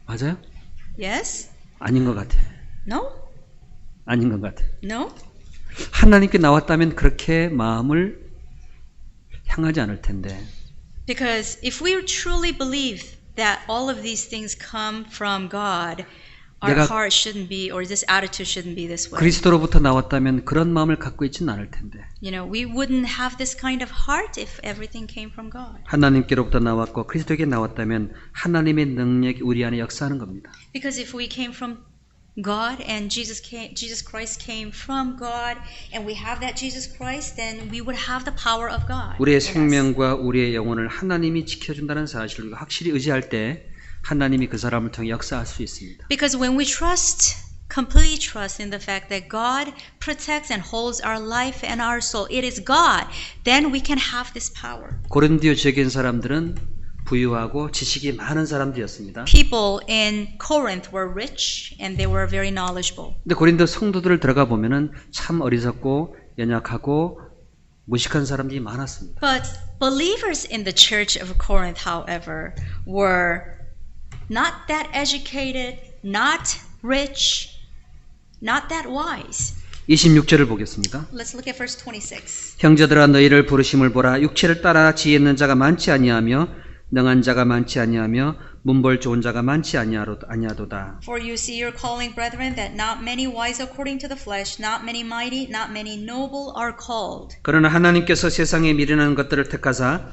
맞아요? Yes? 아닌 것 같아. No? 아닌 것 같아. No? 하나님께 나왔다면 그렇게 마음을 향하지 않을 텐데. Because if we truly believe that all of these things come from God, our 내가 heart shouldn't be, or this attitude shouldn't be this way. 그리스도로부터 나왔다면 그런 마음을 갖고 있지는 않을 텐데. You know, we wouldn't have this kind of heart if everything came from God. 하나님께로부터 나왔고 그리스도에게 나왔다면 하나님의 능력이 우리 안에 역사하는 겁니다. Because if we came from God and Jesus Christ came from God, and we have that Jesus Christ, then we would have the power of God. 우리의 in us. 생명과 우리의 영혼을 하나님이 지켜준다는 사실을 확실히 의지할 때 하나님이 그 사람을 통해 역사할 수 있습니다. Because when we completely trust in the fact that God protects and holds our life and our soul, it is God, then we can have this power. 고린도 지역에 있는 사람들은 부유하고 지식이 많은 사람들이었습니다. People in Corinth were rich and they were very knowledgeable. 근데 고린도 성도들을 들어가 보면은 참 어리석고 연약하고 무식한 사람들이 많았습니다. But believers in the church of Corinth, however, were not that educated, not rich, not that wise. 26절을 보겠습니다. Let's look at verse 26. 형제들아 너희를 부르심을 보라. 육체를 따라 지혜 있는 자가 많지 아니하며 능한 자가 많지 아니하며 문벌 좋은 자가 많지 아니하도다. For you see your calling, brethren, that not many wise according to the flesh, not many mighty, not many noble are called. 그러나 하나님께서 세상에 미련한 것들을 택하사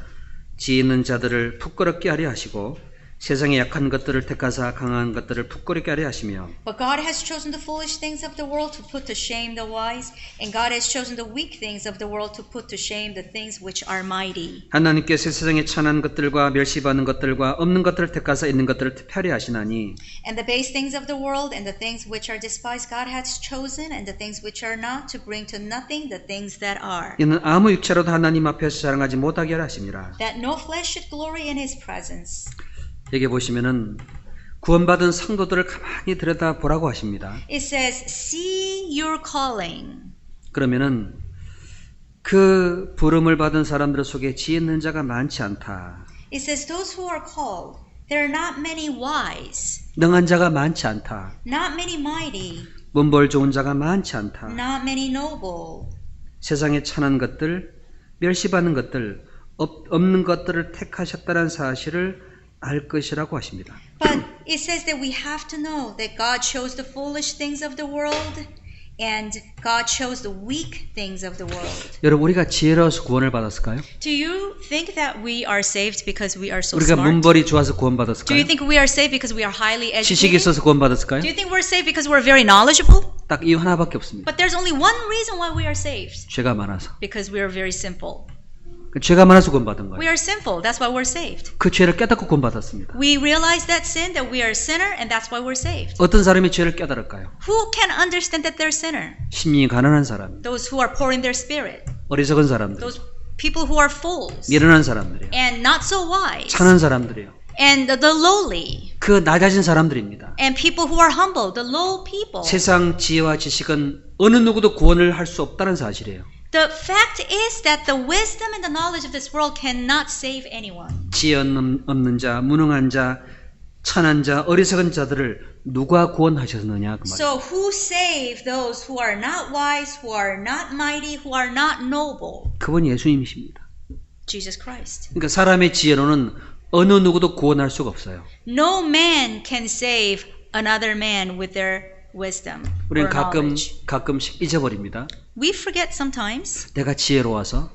지혜 있는 자들을 부끄럽게 하려 하시고 세상에 약한 것들을 택하사 강한 것들을 부끄럽게 하려 하시며 But God has chosen the foolish things of the world to put to shame the wise, and God has chosen the weak things of the world to put to shame the things which are mighty. 하나님께서 세상에 천한 것들과 멸시받는 것들과 없는 것들을 택하사 있는 것들을 패하려 하시나니 And the base things of the world and the things which are despised God has chosen, and the things which are not, to bring to nothing the things that are, 이는 아무 육체로도 하나님 앞에서 자랑하지 못하게 하려 하심이라. that no flesh should glory in his presence. 여기 보시면은 구원받은 성도들을 가만히 들여다보라고 하십니다. It says, see your calling. 그러면은 그 부름을 받은 사람들 속에 지혜 있는 자가 많지 않다. It says, those who are called, there are not many wise, 능한 자가 많지 않다. not many mighty, 문벌 좋은 자가 많지 않다. not many noble. 세상에 천한 것들, 멸시받는 것들, 없는 것들을 택하셨다는 사실을 알 것이라고 하십니다. But it says that we have to know that God chose the foolish things of the world And God chose the weak things of the world. 여러분 우리가 지혜로워서 구원을 받았을까요? Do you think that we are saved because we are so 우리가 smart? 문벌이 좋아서 Do 구원받았을까요? you think we are saved because we are highly 지식이 educated? 있어서 구원받았을까요? Do you think we're saved because we're very knowledgeable? 딱 이유 하나밖에 없습니다. But there's only one reason why we are saved. 죄가 많아서. Because we are very simple. 죄가 많아서 구원받은 We 거예요. are sinful. That's why we're saved. 그 죄를 깨닫고 구원받았습니다. We realize that sin, that we are a sinner, and that's why we're saved. 어떤 사람이 죄를 깨달을까요? Who can understand that they're a sinner? 심령이 가난한 사람, Those who are poor in their spirit. 어리석은 사람들, Those people who are fools. 미련한 사람들이에요. And not so wise. 찬한 사람들이에요. And the lowly. 그 낮아진 사람들입니다. And people who are humble. The low people. 세상 지혜와 지식은 어느 누구도 구원을 할 수 없다는 사실이에요. The fact is that the wisdom and the knowledge of this world cannot save anyone. 지혜 없는 자, 무능한 자, 찬한 자, 어리석은 자들을 누가 구원하셨느냐 그 말이에요. So who saved those who are not wise, who are not mighty, who are not noble? 그분 예수님이십니다. Jesus Christ. 그러니까 사람의 지혜로는 어느 누구도 구원할 수가 없어요. No man can save another man with their wisdom 우리는 or knowledge. 가끔씩 잊어버립니다. We forget sometimes. 내가 지혜로워서,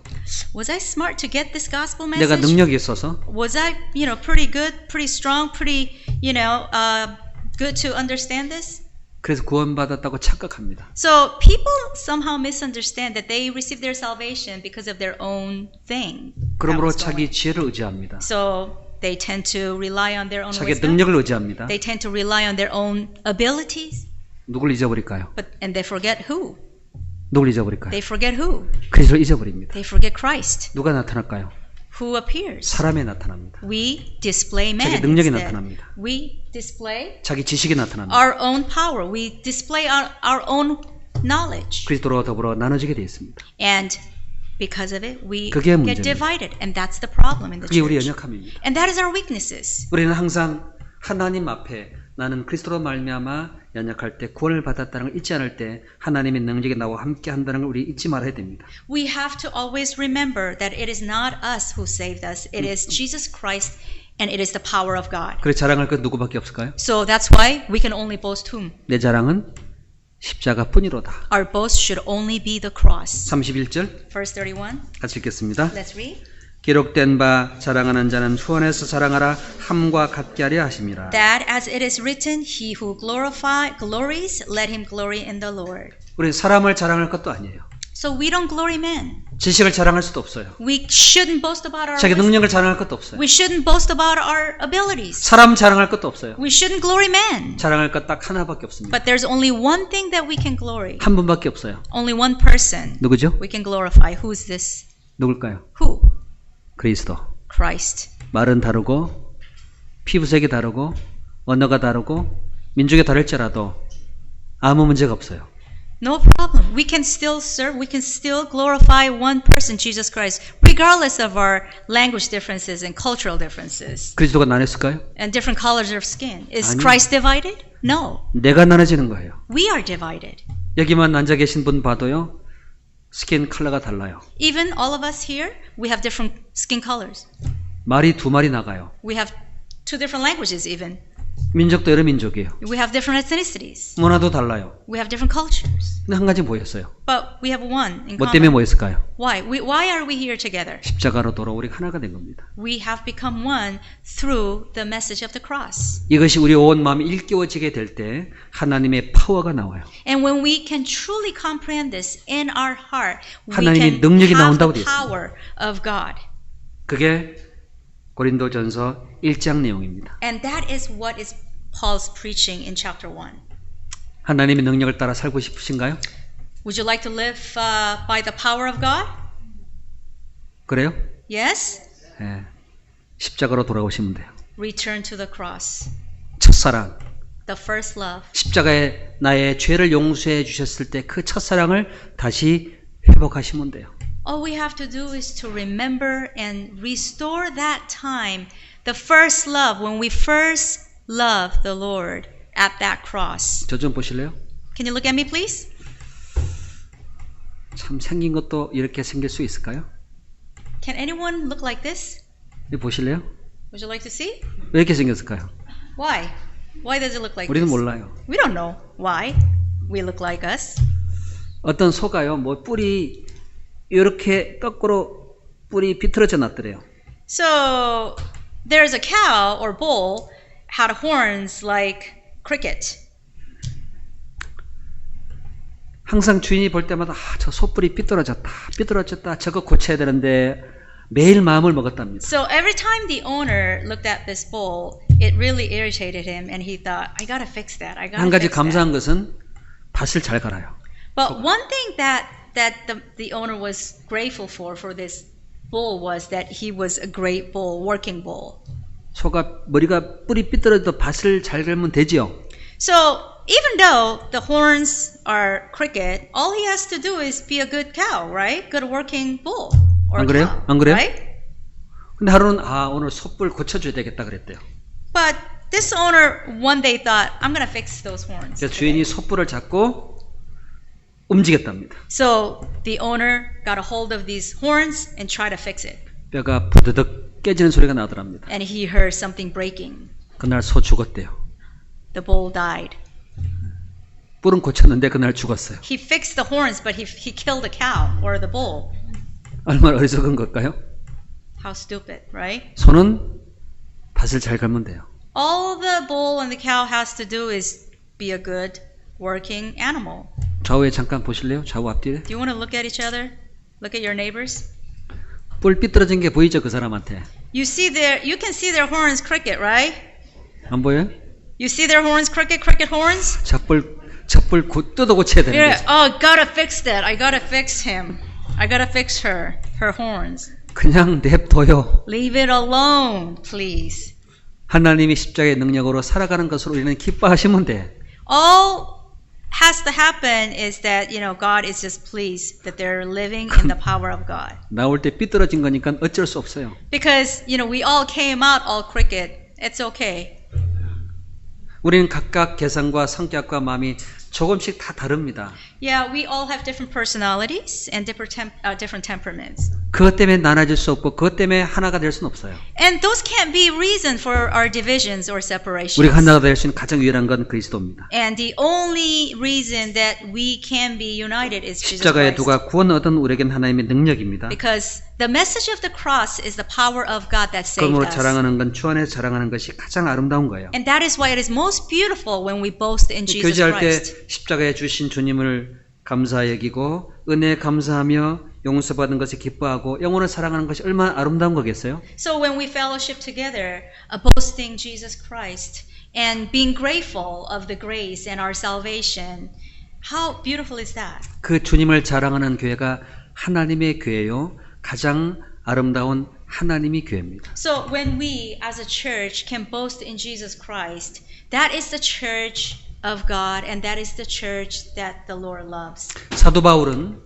Was I smart to get this gospel 내가 message? 능력이 있어서, Was I, pretty good, pretty strong, pretty, good to understand this? 그래서 구원받았다고 착각합니다. So people somehow misunderstand that they receive their salvation because of their own thing. 그러므로 That was 자기 going. 지혜를 의지합니다. So they tend to rely on their own 자기 wisdom. 능력을 의지합니다. They tend to rely on their own abilities. 누굴 잊어버릴까요? And they forget who? 누굴 잊어버릴까요? They forget who? 그리스도를 잊어버립니다. They forget Christ. 누가 나타날까요? Who appears? 사람에 나타납니다. We display man. 자기 능력이 instead. 나타납니다. We display 자기 지식이 나타납니다. our own power. We display our own knowledge. 그리스도로 더불어 나눠지게 되어 있습니다. And because of it, we 그게 get 문제입니다. divided. And that's the problem in the 그게 우리 church. 연약함입니다. And that is our weaknesses. 우리는 항상 하나님 앞에 나는 그리스도로 말미암아 연약할 때 구원을 받았다는 걸 잊지 않을 때 하나님의 능력이 나와 함께 한다는 걸 우리 잊지 말아야 됩니다. We have to always remember that it is not us who saved us. It is Jesus Christ and it is the power of God. 그래서 자랑할 것 누구밖에 없을까요? So that's why we can only boast whom? 내 자랑은 십자가뿐이로다. Our boast should only be the cross. 31절 Verse 31. 같이 읽겠습니다. Let's read. 기록된 바 자랑하는 자는 후원해서 자랑하라 함과 같게 하려 하심이라. That as it is written, he who glories, let him glory in the Lord. 우리 사람을 자랑할 것도 아니에요. So we don't glory man. 지식을 자랑할 수도 없어요. We shouldn't boast about our 자기 wisdom. 능력을 자랑할 것도 없어요. We shouldn't boast about our abilities. 사람 자랑할 것도 없어요. We shouldn't glory man. 자랑할 것 딱 하나밖에 없습니다. But there's only one thing that we can glory. 한 분밖에 없어요. Only one person 누구죠? we can glorify. Who is this? 누굴까요? Who? 그리스도. Christ. 말은 다르고 피부색이 다르고 언어가 다르고 민족이 다를지라도 아무 문제가 없어요. No problem. We can still serve, we can still glorify one person, Jesus Christ, regardless of our language differences and cultural differences 그리스도가 나눴을까요? and different colors of skin. Is 아니요. Christ divided? No. 내가 나눠지는 거예요. We are divided. 여기만 앉아 계신 분 봐도요. 스킨 컬러가 달라요. Even all of us here, we have different skin colors. 말이 두 마리 나가요. We have two different languages even. 민족도 여러 민족이에요. We have different ethnicities. 문화도 달라요. We have different cultures. 근데 한 가지 모였어요. But we have one in 뭐 때문에 common. 모였을까요? Why? Why are we here together? 십자가로 돌아 우리 하나가 된 겁니다. We have become one through the message of the cross. 이것이 우리 온 마음이 일깨워지게 될 때 하나님의 파워가 나와요. And when we can truly comprehend this in our heart, we 하나님의 can 능력이 have 나온다고 the 되어 있습니다. power of God. 그게 고린도전서 1장 내용입니다. And that is what is Paul's preaching in chapter 1. 하나님의 능력을 따라 살고 싶으신가요? Would you like to live by the power of God? 그래요? Yes? 예. 십자가로 돌아오시면 돼요. Return to the cross. 첫사랑. The first love. 십자가에 나의 죄를 용서해 주셨을 때 그 첫사랑을 다시 회복하시면 돼요. All we have to do is to remember and restore that time, the first love, when we first loved the Lord at that cross. 저 좀 보실래요? Can you look at me, please? 참 생긴 것도 이렇게 생길 수 있을까요? Can anyone look like this? 이거 보실래요? Would you like to see? 왜 이렇게 생겼을까요? Why? Why does it look like 우리는 this? 몰라요. We don't know why we look like us. 어떤 소가요, 뭐 뿔이 이렇게 거꾸로 뿔이 비틀어져 놨더래요. So there's a cow or bull had horns like cricket. 항상 주인이 볼 때마다 저 소뿔이 삐뚤어졌다. 저거 고쳐야 되는데 매일 마음을 먹었답니다. So every time the owner looked at this bull, it really irritated him, and he thought, I gotta fix that. I gotta 한 가지 fix that. 감사한 것은 밭을 잘 갈아요. But one thing that the owner was grateful for this bull was that he was a great bull, working bull. 소가 머리가 뿔이 삐뚤어져도 밭을 잘 갈면 되지요. So even though the horns are cricket, all he has to do is be a good cow, right? Good working bull or 안 그래요? cow, 안 그래요? right? 근데 하루는 오늘 소뿔 고쳐줘야 되겠다 그랬대요. But this owner one day thought, I'm gonna fix those horns. 그래서 today." 주인이 소뿔을 잡고 움직였답니다. So the owner got a hold of these horns and tried to fix it. 뼈가 부드덕 깨지는 소리가 나더랍니다. And he heard something breaking. 그날 소 죽었대요. The bull died. 뿔은 고쳤는데 그날 죽었어요. He fixed the horns, but he killed the cow or the bull. 얼마나 어리석은 걸까요? How stupid, right? 소는 밭을 잘 갈면 돼요. All the bull and the cow has to do is be a good working animal. 좌우에 잠깐 보실래요? 좌우 앞뒤에. Do you want to look at each other? Look at your neighbors? 뿔 삐뚤어진 게 보이죠 그 사람한테? You can see their horns cricket, right? 안 보여요? You see their horns cricket horns? 잡뿔 뜯어 고쳐야 You're 되는데 like, oh, gotta fix that. I gotta fix him. I gotta fix her horns. 그냥 냅둬요. Leave it alone, please. 하나님이 십자가의 능력으로 살아가는 것으로 우리는 기뻐하시면 돼. All has to happen is that, God is just pleased that they're living in the power of God. 나올 때 삐뚤어진 거니까 어쩔 수 없어요. Because, we all came out all cricket. It's okay. 우리는 각각 개성과 성격과 마음이 조금씩 다 다릅니다. Yeah, we all have different personalities and different temperaments. 그것 때문에 나눠질 수 없고 그것 때문에 하나가 될 수는 없어요. And those can't be reason for our divisions or separations. 우리가 하나가 될 수 있는 가장 유일한 건 그리스도입니다. And the only reason that we can be united is Jesus 십자가의 Christ. 도가 구원 얻은 우리에겐 하나님의 능력입니다. Because the message of the cross is the power of God that saved 그러므로 us. 자랑하는 건 주 안에서 자랑하는 것이 가장 아름다운 거예요. And that is why it is most beautiful when we boast in Jesus 교제할 때 Christ. 십자가에 주신 주님을 감사 여기고 은혜에 감사하며 용서받은 것에 기뻐하고 영혼을 사랑하는 것이 얼마나 아름다운 거겠어요? So when we fellowship together, boasting Jesus Christ and being grateful of the grace and our salvation, how beautiful is that? 그 주님을 자랑하는 교회가 하나님의 교회요. 가장 아름다운 하나님의 교회입니다. So when we as a church can boast in Jesus Christ, that is the church of God and that is the church that the Lord loves. 사도 바울은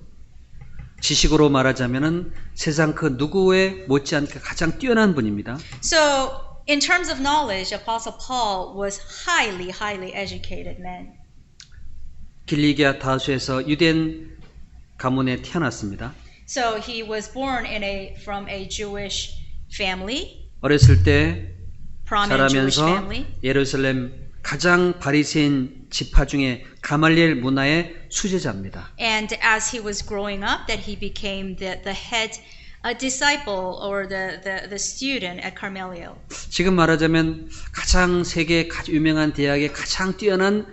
지식으로 말하자면은 세상 그 누구에 못지않게 가장 뛰어난 분입니다. So in terms of knowledge, Apostle Paul was highly educated man. 길리기아 다수에서 유대인 가문에 태어났습니다. So he was born from a Jewish family, 어렸을 때 prominent Jewish 자라면서 family. 예루살렘 가장 바리새인 지파 중에 가말리엘 문화의 수제자입니다. And as he was growing up, that he became the head disciple or the student at Gamaliel. 지금 말하자면 가장 세계 유명한 대학의 가장 뛰어난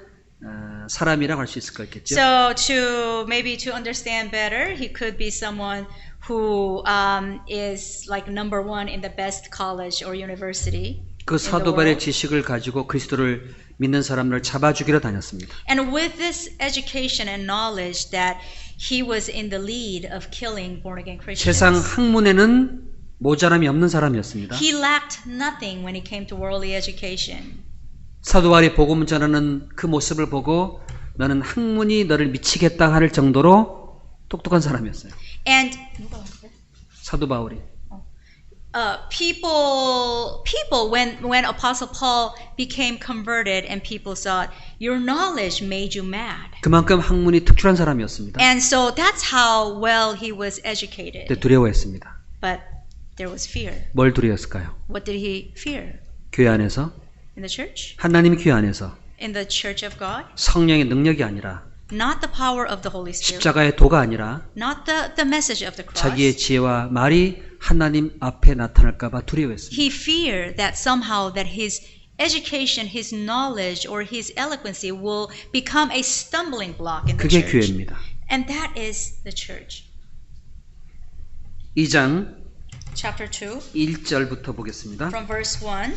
사람이라고 할 수 있을 것 같겠죠. So to understand better, he could be someone who is like number one in the best college or university. 그 사도발의 지식을 가지고 그리스도를 믿는 사람을 잡아 죽이러 다녔습니다. And with this education and knowledge that he was in the lead of killing born again 세상 Christians. 학문에는 모자람이 없는 사람이었습니다. He lacked nothing when it came to worldly education. 사도발이 복음 전하는 그 모습을 보고 너는 학문이 너를 미치겠다 할 정도로 똑똑한 사람이었어요. And 사도 바울이. people when Apostle Paul became converted and people thought your knowledge made you mad. 그만큼 학문이 특출한 사람이었습니다. And so that's how well he was educated. 근데 두려워했습니다. But there was fear. 뭘 두려웠을까요? What did he fear? 교회 안에서 In the church? 하나님의 교회 안에서 In the church of God? 성령의 능력이 아니라 not the power of the Holy Spirit, 십자가의 도가 아니라 not the message of the cross. 자기의 지혜와 말이 하나님 앞에 나타날까 봐 두려워했습니다. He feared that somehow that his education, his knowledge, or his eloquency will become a stumbling block in the 그게 church. 교회입니다. And that is the church. 2장 Chapter 2, 1절부터 보겠습니다. from verse 1.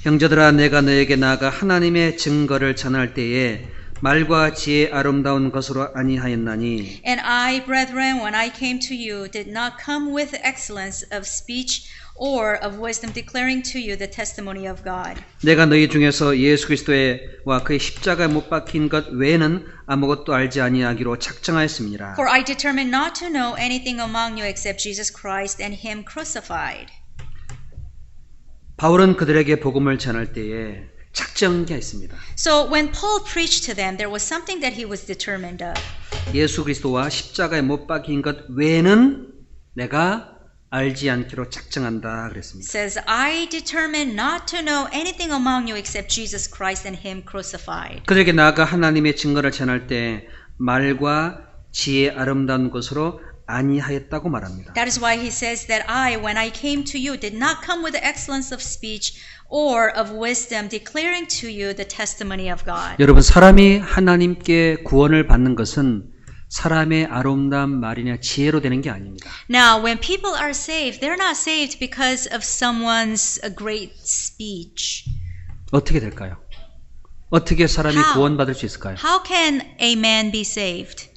형제들아 내가 너에게 나아가 하나님의 증거를 전할 때에 말과 지혜 아름다운 것으로 아니하였나니 And I, brethren, when I came to you, did not come with excellence of speech or of wisdom, declaring to you the testimony of God. 내가 너희 중에서 예수 그리스도와 그의 십자가에 못 박힌 것 외에는 아무것도 알지 아니하기로 작정하였습니다. For I determined not to know anything among you except Jesus Christ and Him crucified. 바울은 그들에게 복음을 전할 때에 작정한 게 있습니다. So when Paul preached to them, there was something that he was determined of. 예수 그리스도와 십자가에 못 박힌 것 외에는 내가 알지 않기로 작정한다 그랬습니다. Says, I determined not to know anything among you except Jesus Christ and Him crucified. 그들에게 나아가 하나님의 증거를 전할 때 말과 지혜 아름다운 것으로 아니하였다고 말합니다. That is why he says that I, when I came to you, did not come with the excellence of speech or of wisdom, declaring to you the testimony of God. 여러분 사람이 하나님께 구원을 받는 것은 사람의 아름다운 말이나 지혜로 되는 게 아닙니다. Now, when people are saved, they're not saved because of someone's great speech. 어떻게 될까요? 어떻게 사람이 How? 구원받을 수 있을까요? How can a man be saved?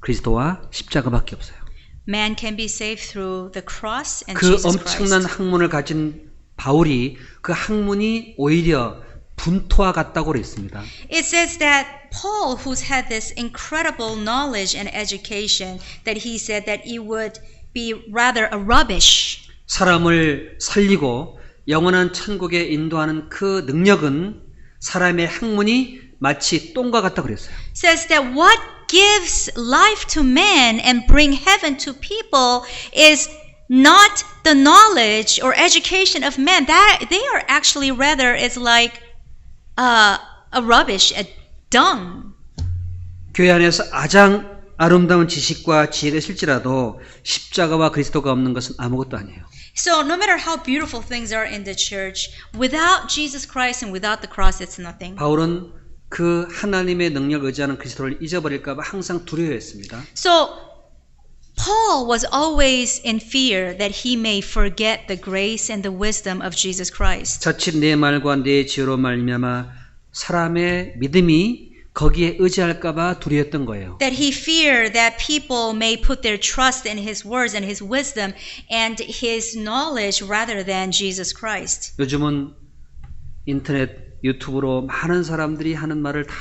그리스도와 십자가밖에 없어요. Man can be saved through the cross and 그 Jesus 엄청난 Christ. 학문을 가진 바울이 그 학문이 오히려 분토와 같다고 그랬습니다. It says that Paul, who's had this incredible knowledge and education, that he said that it would be rather a rubbish. 사람을 살리고 영원한 천국에 인도하는 그 능력은 사람의 학문이 마치 똥과 같다고 그랬어요. Says that what gives life to man and bring heaven to people is not the knowledge or education of man. That they are actually rather is like a rubbish, a dung. 교회 안에서 가장 아름다운 지식과 지혜가 있을지라도 십자가와 그리스도가 없는 것은 아무것도 아니에요. So no matter how beautiful things are in the church, without Jesus Christ and without the cross, it's nothing. 바울은 그 하나님의 능력을 의지하는 그리스도를 잊어버릴까 봐 항상 두려워했습니다. So Paul was always in fear that he may forget the grace and the wisdom of Jesus Christ. 자칫 내 말과 내 지혜로 말미암아 사람의 믿음이 거기에 의지할까 봐 두려웠던 거예요. That he feared that people may put their trust in his words and his wisdom and his knowledge rather than Jesus Christ. 요즘은 인터넷 유튜브로 많은 사람들이 하는 말을 다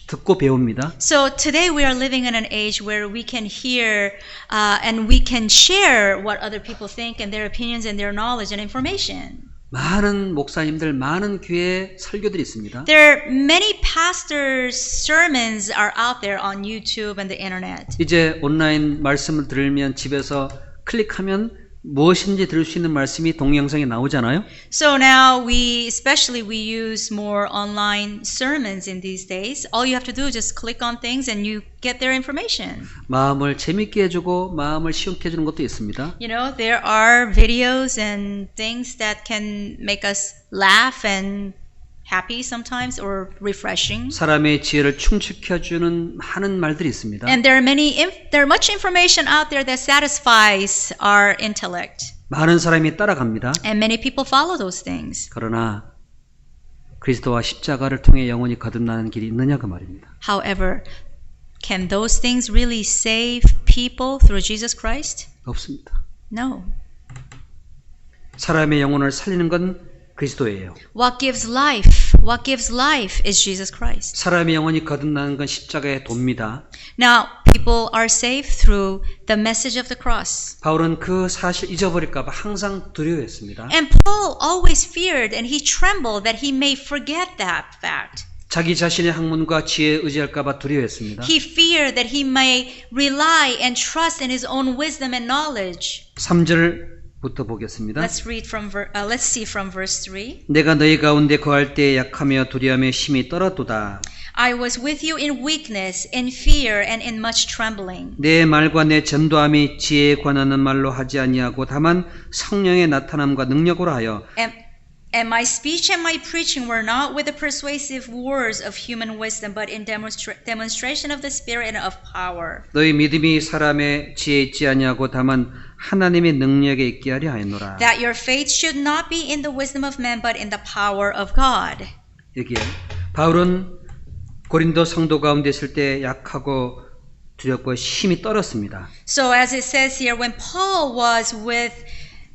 듣고 배웁니다. So today we are living in an age where we can hear and we can share what other people think and their opinions and their knowledge and information. 많은 목사님들, 많은 교회 설교들이 있습니다. There are many pastors' sermons are out there on YouTube and the internet. 이제 온라인 말씀을 들으면 집에서 클릭하면 무엇인지 들을 수 있는 말씀이 동영상에 나오잖아요. So now we use more online sermons in these days. All you have to do is just click on things and you get their information. 마음을 재밌게 해주고 마음을 시원케 해주는 것도 있습니다. You know, there are videos and things that can make us laugh and happy sometimes or refreshing. 사람의 지혜를 충족해주는 많은 말들이 있습니다. And there are much information out there that satisfies our intellect. 많은 사람이 따라갑니다. And many people follow those things. 그러나 그리스도와 십자가를 통해 영원히 거듭나는 길이 있느냐 그 말입니다. However, can those things really save people through Jesus Christ? 없습니다. No. 사람의 영혼을 살리는 건 그리스도예요. What gives life is Jesus Christ. 사람의 영혼이 거듭나는 건 십자가의 도입니다. Now, people are saved through the message of the cross. 바울은 그 사실 잊어버릴까 봐 항상 두려워했습니다. And Paul always feared and he trembled that he may forget that fact. 자기 자신의 학문과 지혜에 의지할까 봐 두려워했습니다. He feared that he may rely and trust in his own wisdom and knowledge. 3절 보겠습니다. Let's see from verse 3. 내가 너희 가운데 거할 때 약하며 두려움에 심히 떨었도다. I was with you in weakness, in fear, and in much trembling. 내 말과 내 전도함이 지혜에 관하는 말로 하지 아니하고 다만 성령의 나타남과 능력으로 하여 And my speech and my preaching were not with the persuasive words of human wisdom, but in demonstration of the Spirit and of power. 너희 믿음이 사람의 지혜에 있지 아니하고 다만 하나님의 능력에 있게 하려 하였노라. That your faith should not be in the wisdom of men, but in the power of God. 여기에 바울은 고린도 성도 가운데 있을 때 약하고 두렵고 심히 떨었습니다. So as it says here, when Paul was with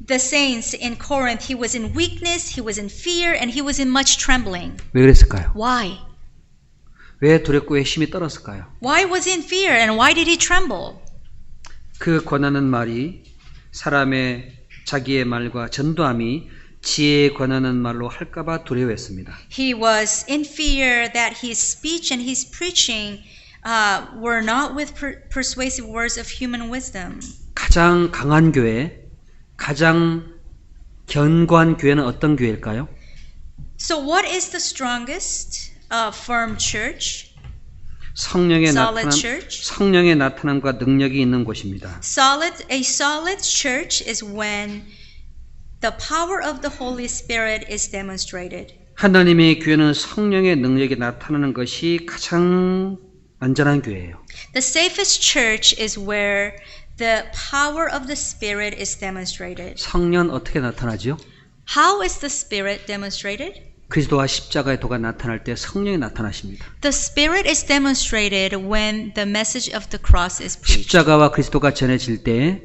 the saints in Corinth, he was in weakness, he was in fear, and he was in much trembling. 왜 그랬을까요? Why? 왜 두렵고 왜 심히 떨었을까요? Why was he in fear, and why did he tremble? 그 권하는 말이 사람의 자기의 말과 전도함이 지혜에 관하는 말로 할까봐 두려워했습니다. He was in fear that his speech and his preaching were not with persuasive words of human wisdom. 가장 강한 교회, 가장 견고한 교회는 어떤 교회일까요? So what is the strongest firm church? 성령의 Solid 나타남, church? 성령의 나타남과 능력이 있는 곳입니다. A solid church is when the power of the Holy Spirit is demonstrated. 하나님의 교회는 성령의 능력이 나타나는 것이 가장 안전한 교회예요. The safest church is where the power of the Spirit is demonstrated. 성령은 어떻게 나타나지요? How is the Spirit demonstrated? 그리스도와 십자가의 도가 나타날 때 성령이 나타나십니다. The Spirit is demonstrated when the message of the cross is preached. 십자가와 그리스도가 전해질 때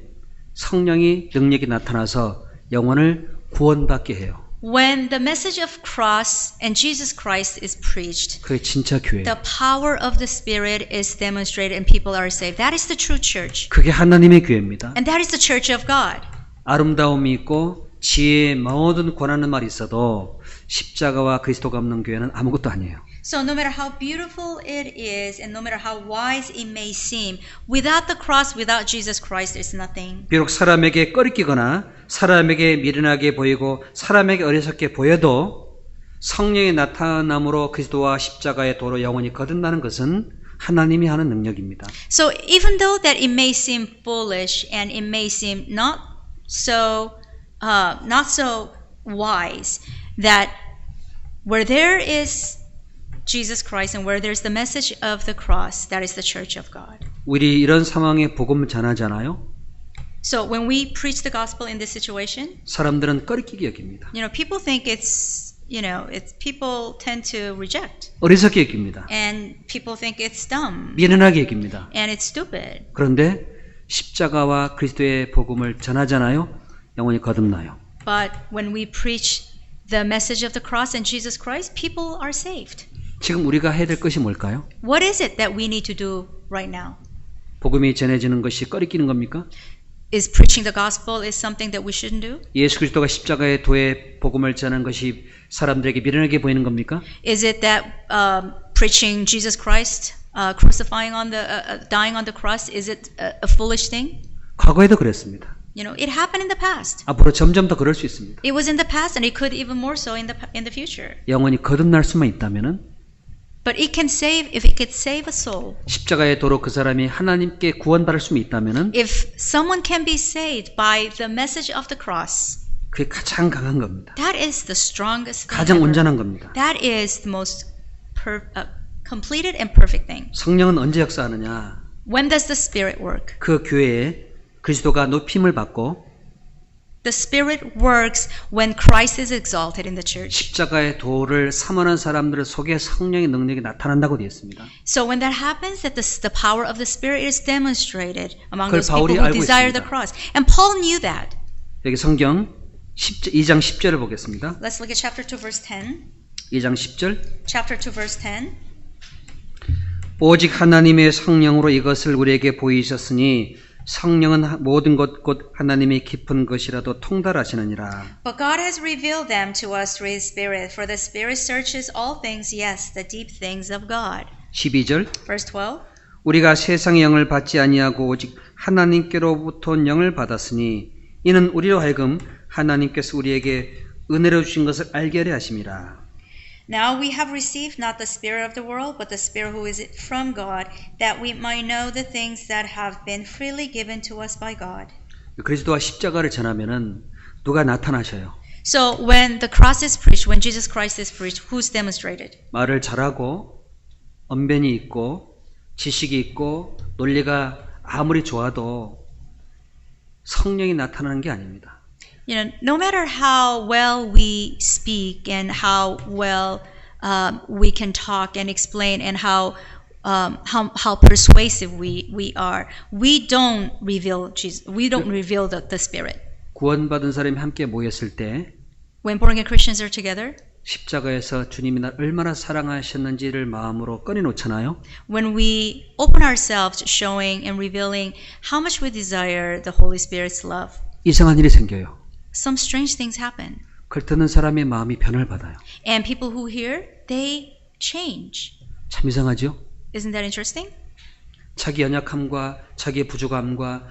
성령이 능력이 나타나서 영혼을 구원받게 해요. When the message of cross and Jesus Christ is preached, 그게 진짜 교회예요. the power of the Spirit is demonstrated and people are saved. That is the true church. 그게 하나님의 교회입니다. And that is the church of God. 아름다움이 있고 지혜의 모든 권하는 말이 있어도 십자가와 그리스도가 없는 교회는 아무것도 아니에요. So no matter how beautiful it is and no matter how wise it may seem, without the cross, without Jesus Christ, it's nothing. 비록 사람에게 꺼리끼거나 사람에게 미련하게 보이고 사람에게 어리석게 보여도 성령의 나타남으로 그리스도와 십자가의 도로 영원히 거듭나는 것은 하나님이 하는 능력입니다. So even though that it may seem foolish and it may seem not so wise, that where there is Jesus Christ and where there's the message of the cross, that is the church of God. 우리 이런 상황에 복음을 전하잖아요. So when we preach the gospel in this situation, 사람들은 꺼리끼게 여깁니다. people think it's people tend to reject. 어리석게 여깁니다. And people think it's dumb. 미련하게 여깁니다. And it's stupid. 그런데 십자가와 그리스도의 복음을 전하잖아요. 영원히 거듭나요. But when we preach the message of the cross and Jesus Christ, people are saved. 지금 우리가 해야 될 것이 뭘까요? What is it that we need to do right now? 복음이 전해지는 것이 꺼리끼는 겁니까? Is preaching the gospel is something that we shouldn't do? 예수 그리스도가 십자가의 도의 복음을 전하는 것이 사람들에게 미련하게 보이는 겁니까? Is it that preaching Jesus Christ, crucifying on the, dying on the cross, is it a foolish thing? 과거에도 그랬습니다. It happened in the past. 앞으로 점점 더 그럴 수 있습니다. It was in the past, and it could even more so in the future. 영원히 거듭날 수만 있다면은 But it can save if it could save a soul. 십자가의 도로 그 사람이 하나님께 구원받을 수만 있다면은 If someone can be saved by the message of the cross, 그게 가장 강한 겁니다. that is the strongest thing 가장 ever. 온전한 겁니다. That is the most completed and perfect thing. 성령은 언제 역사하느냐? When does the Spirit work? 그 교회에 그리스도가 높임을 받고 The Spirit works when Christ is exalted in the church. 십자가의 도를 사모하는 사람들 속에 성령의 능력이 나타난다고 되어 있습니다. So when that happens, that the power of the Spirit is demonstrated among 그걸 those people 바울이 who 알고 desire the 있습니다. cross. And Paul knew that. 여기 성경 2장 10절을 보겠습니다. Let's look at chapter 2 verse 10. 2장 10절 Chapter 2 verse 10. 오직 하나님의 성령으로 이것을 우리에게 보이셨으니 성령은 모든 것 곧 하나님의 깊은 것이라도 통달하시느니라. But God has revealed them to us through His Spirit, for the Spirit searches all things, yes, the deep things of God. 12절 Verse 12. 우리가 세상의 영을 받지 아니하고 오직 하나님께로부터 영을 받았으니 이는 우리로 하여금 하나님께서 우리에게 은혜로 주신 것을 알게 하려 하심이라. Now we have received not the spirit of the world, but the Spirit who is from God, that we might know the things that have been freely given to us by God. 그리스도와 십자가를 전하면은 누가 나타나셔요? So when the cross is preached, when Jesus Christ is preached, who's demonstrated? 말을 잘하고 언변이 있고 지식이 있고 논리가 아무리 좋아도 성령이 나타나는 게 아닙니다. You know, no matter how well we speak and how well we can talk and explain and how persuasive we are, we don't reveal Jesus. We don't reveal the Spirit. 구원받은 사람이 함께 모였을 때 When born again Christians are together, 십자가에서 주님이 날 얼마나 사랑하셨는지를 마음으로 꺼내놓잖아요. when we open ourselves, showing and revealing how much we desire the Holy Spirit's love, 이상한 일이 생겨요. some strange things happen. 그걸 듣는 사람의 마음이 변화를 받아요. And people who hear, they change. 참 이상하죠? Isn't that interesting? 자기 연약함과 자기의 부족함과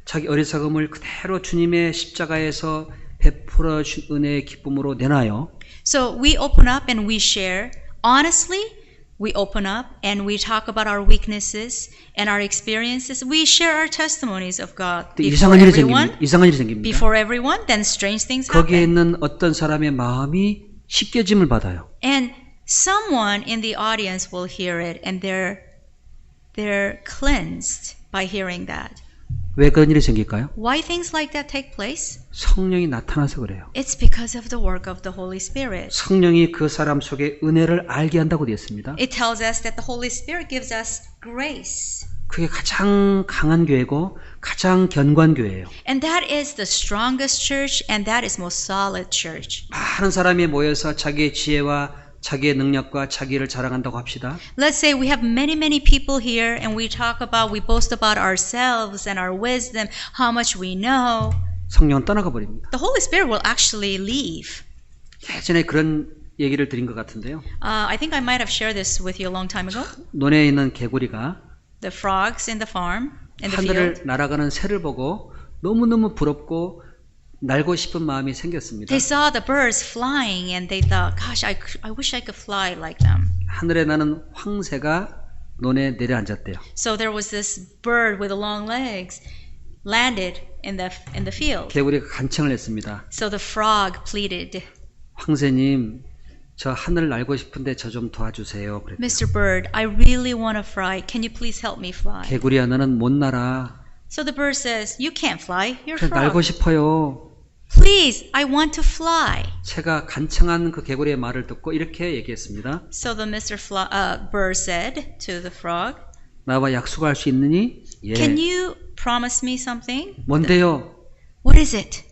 자기 어리석음을 그대로 주님의 십자가에서 베풀어 준 은혜의 기쁨으로 내놔요. So we open up and we share. Honestly, we open up and we talk about our weaknesses and our experiences. We share our testimonies of God before everyone. 이상한 일이 생깁니다. Before everyone, then strange things 거기에 happen. 있는 어떤 사람의 마음이 씻겨짐을 받아요. And someone in the audience will hear it and they're cleansed by hearing that. 왜 그런 일이 생길까요? Why things like that take place? 성령이 나타나서 그래요. It's because of the work of the Holy Spirit. 성령이 그 사람 속에 은혜를 알게 한다고 되어 있습니다. It tells us that the Holy Spirit gives us grace. 그게 가장 강한 교회고 가장 견고한 교회예요. And that is the strongest church and that is most solid church. 많은 사람이 모여서 자기의 지혜와 자기의 능력과 자기를 자랑한다고 합시다. Let's say we have many people here and we boast about ourselves and our wisdom, how much we know. 성령은 떠나가 버립니다. The Holy Spirit will actually leave. 예전에 그런 얘기를 드린 것 같은데요. I think I might have shared this with you a long time ago. 논에 있는 개구리가 The frogs in the farm, in the 하늘을 field. 날아가는 새를 보고 너무너무 부럽고 날고 싶은 마음이 생겼습니다. They saw the birds flying and they thought, gosh, I wish I could fly like them. 하늘에 나는 황새가 논에 내려앉았대요. So there was this bird with long legs landed in the field. 개구리가 간청을 했습니다. So the frog pleaded, 황새님, 저 하늘 날고 싶은데 저 좀 도와주세요. 그랬대요. Mr. Bird, I really want to fly. Can you please help me fly? 개구리야, 너는 못 날아. So the bird says, you can't fly. You're a 그냥 날고 frog. 싶어요. Please, I want to fly. 새가 간청한 그 개구리의 말을 듣고 이렇게 얘기했습니다. So the bird said to the frog, 나와 약속할 수 있느니? 예. can you promise me something? 뭔데요? What is it?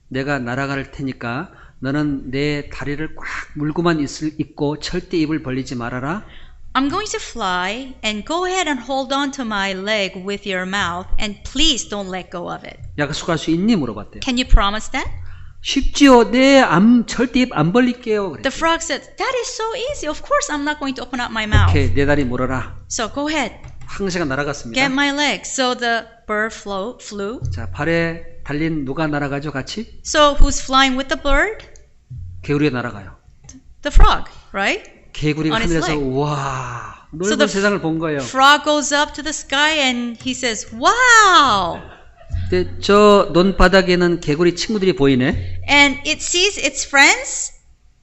내가 날아갈 테니까 너는 내 다리를 꽉 물고만 있고 절대 입을 벌리지 말아라. I'm going to fly and go ahead and hold on to my leg with your mouth and please don't let go of it. 약속할 수 있니? 물어봤대요. Can you promise that? 쉽지요. 네, 절대 입 안 벌릴게요. The frog said, that is so easy. Of course I'm not going to open up my mouth. 오케이, 내 다리 물어라. So go ahead, 황새가 날아갔습니다. get my leg. So the bird flew. 자, 발에 달린 누가 날아가죠, 같이? So who's flying with the bird? 개구리가 날아가요. The frog, right? 개구리가 On his 하늘에서 leg. 와, 넓은 So the 세상을 본 거예요. Frog goes up to the sky and he says, wow. 근데 저 논바닥에는 개구리 친구들이 보이네. And it sees its friends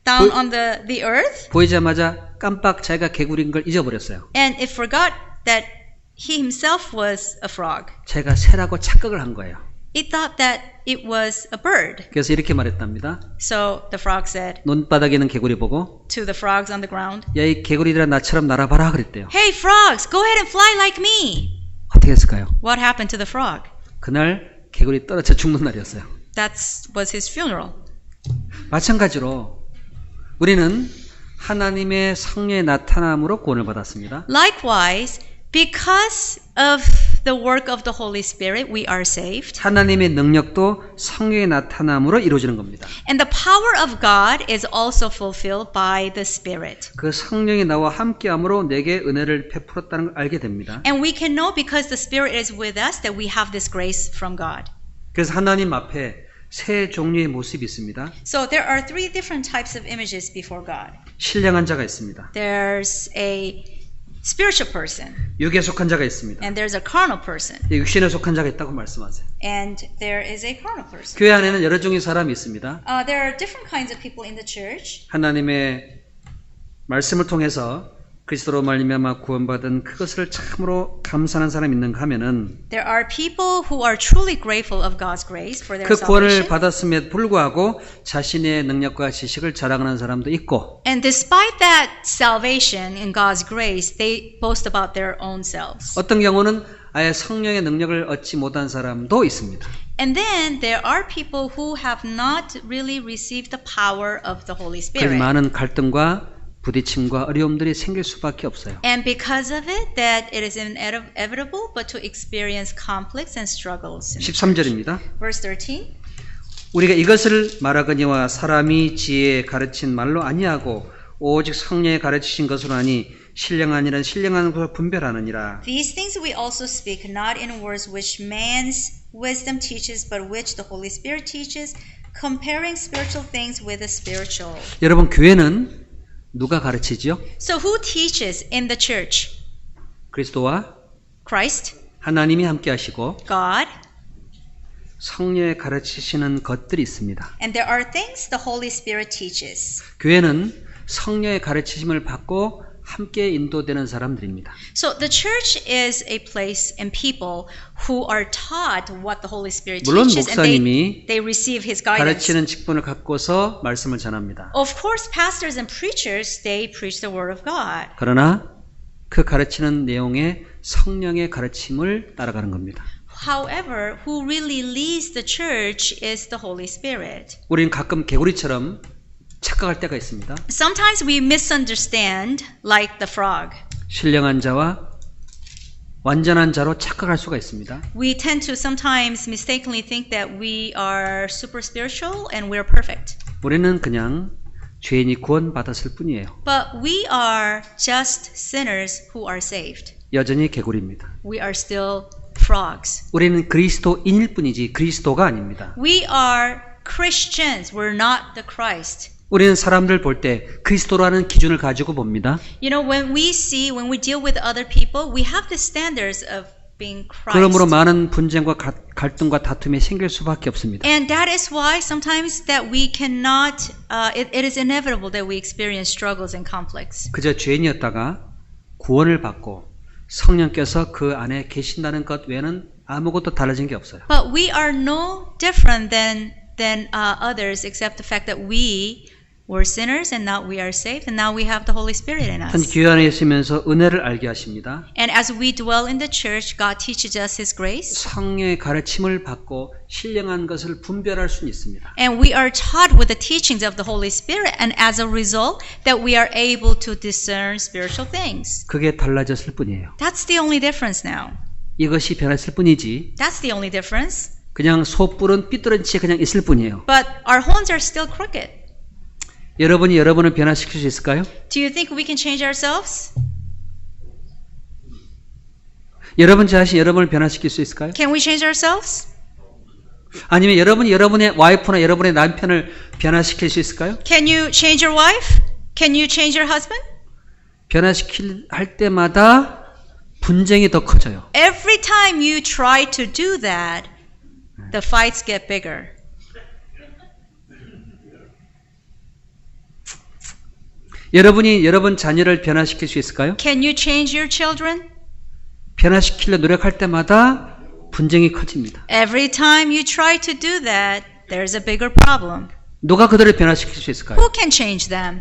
down on the earth. 보이자마자 깜빡 자기가 개구리인 걸 잊어버렸어요. And it forgot that he himself was a frog. 제가 새라고 착각을 한 거예요. It thought that it was a bird. 그래서 이렇게 말했답니다. So the frog said 논바닥에 있는 개구리 보고 to the frogs on the ground, 야, 이 개구리들아 나처럼 날아봐라 그랬대요. hey frogs, go ahead and fly like me. 어떻게 했을까요? What happened to the frog? 그날 개구리 떨어져 죽는 날이었어요. That was his funeral. 마찬가지로 우리는 하나님의 성령의 나타남으로 구원을 받았습니다. Likewise, because of the work of the Holy Spirit, we are saved. 하나님의 능력도 성령의 나타남으로 이루어지는 겁니다. And the power of God is also fulfilled by the Spirit. 그 성령이 나와 함께함으로 내게 은혜를 베풀었다는 걸 알게 됩니다. And we can know because the Spirit is with us that we have this grace from God. 그래서 하나님 앞에 세 종류의 모습이 있습니다. So there are three different types of images before God. 신령한 자가 있습니다. There's a spiritual person, 육에 속한 자가 있습니다. and there's a carnal person, 육신에 속한 자가 있다고 말씀하세요. and there is a carnal person. 교회 안에는 여러 종의 사람이 있습니다. There are different kinds of people in the church. 하나님의 말씀을 통해서 그리스도로 말미암아 구원받은 그것을 참으로 감사하는 사람이 있는가 하면은 There are people who are truly grateful of God's grace for their 그 구원을 salvation. 받았음에도 불구하고 자신의 능력과 지식을 자랑하는 사람도 있고 And despite that salvation in God's grace, they boast about their own selves. 어떤 경우는 아예 성령의 능력을 얻지 못한 사람도 있습니다. And then there are people who have not really received the power of the Holy 그래서 Spirit. 많은 갈등과 부딪힘과 어려움들이 생길 수밖에 없어요. And because of it, that it is inevitable but to experience conflicts and struggles. 13절입니다. Verse 13. 우리가 이것을 말하거니와 사람이 지혜에 가르친 말로 아니하고 오직 성령에 가르치신 것으로 하니 신령한 일은 신령한 것을 분별하느니라. These things we also speak not in words which man's wisdom teaches, but which the Holy Spirit teaches, comparing spiritual things with the spiritual. 여러분 교회는 누가 가르치지요? So who teaches in the church? 그리스도와 Christ, 하나님이 함께 하시고 God, 성령에 가르치시는 것들이 있습니다. and there are things the Holy Spirit teaches. 교회는 성령의 가르치심을 받고 함께 인도되는 사람들입니다. So the church is a place and people who are taught what the Holy Spirit 물론 teaches, and 목사님이 they receive His guidance. 가르치는 직분을 갖고서 말씀을 전합니다. Of course, pastors and preachers, they preach the word of God. 그러나 그 가르치는 내용에 성령의 가르침을 따라가는 겁니다. However, who really leads the church is the Holy Spirit. 우리는 가끔 개구리처럼 착각할 때가 있습니다. Sometimes we misunderstand like the frog. 신령한 자와 완전한 자로 착각할 수가 있습니다. We tend to sometimes mistakenly think that we are super spiritual and we're perfect. 우리는 그냥 죄인이 구원받았을 뿐이에요. But we are just sinners who are saved. 여전히 개구리입니다. We are still frogs. 우리는 그리스도인일 뿐이지 그리스도가 아닙니다. We are Christians. We're not the Christ. 우리는 사람들 볼 때 그리스도라는 기준을 가지고 봅니다. You know, when we deal with other people, we have the standards of being Christ. 그러므로 많은 분쟁과 갈등과 다툼이 생길 수밖에 없습니다. And that is why sometimes that we cannot, it is inevitable that we experience struggles and conflicts. 그저 죄인이었다가 구원을 받고 성령께서 그 안에 계신다는 것 외에는 아무것도 달라진 게 없어요. But we are no different than others except the fact that we were sinners and now we are saved and now we have the Holy Spirit in 한 us. 교회 안에 있으면서 은혜를 알게 하십니다. And as we dwell in the church, God teaches us His grace. 성령의 가르침을 받고 신령한 것을 분별할 수는 있습니다. And we are taught with the teachings of the Holy Spirit, and as a result, that we are able to discern spiritual things. 그게 달라졌을 뿐이에요. That's the only difference now. 이것이 변했을 뿐이지 That's the only difference. 그냥 소뿔은 삐뚤은 채 그냥 있을 뿐이에요. But our horns are still crooked. 여러분이 여러분을 변화시킬 수 있을까요? Do you think we can change ourselves? 여러분 자신이 여러분을 변화시킬 수 있을까요? Can we change ourselves? 아니면 여러분이 여러분의 와이프나 여러분의 남편을 변화시킬 수 있을까요? Can you change your wife? Can you change your husband? 변화시킬 할 때마다 분쟁이 더 커져요. Every time you try to do that, the fights get bigger. 여러분이 여러분 자녀를 변화시킬 수 있을까요? Can you change your children? 변화시키려 노력할 때마다 분쟁이 커집니다. Every time you try to do that, there's a bigger problem. 누가 그들을 변화시킬 수 있을까요? Who can change them?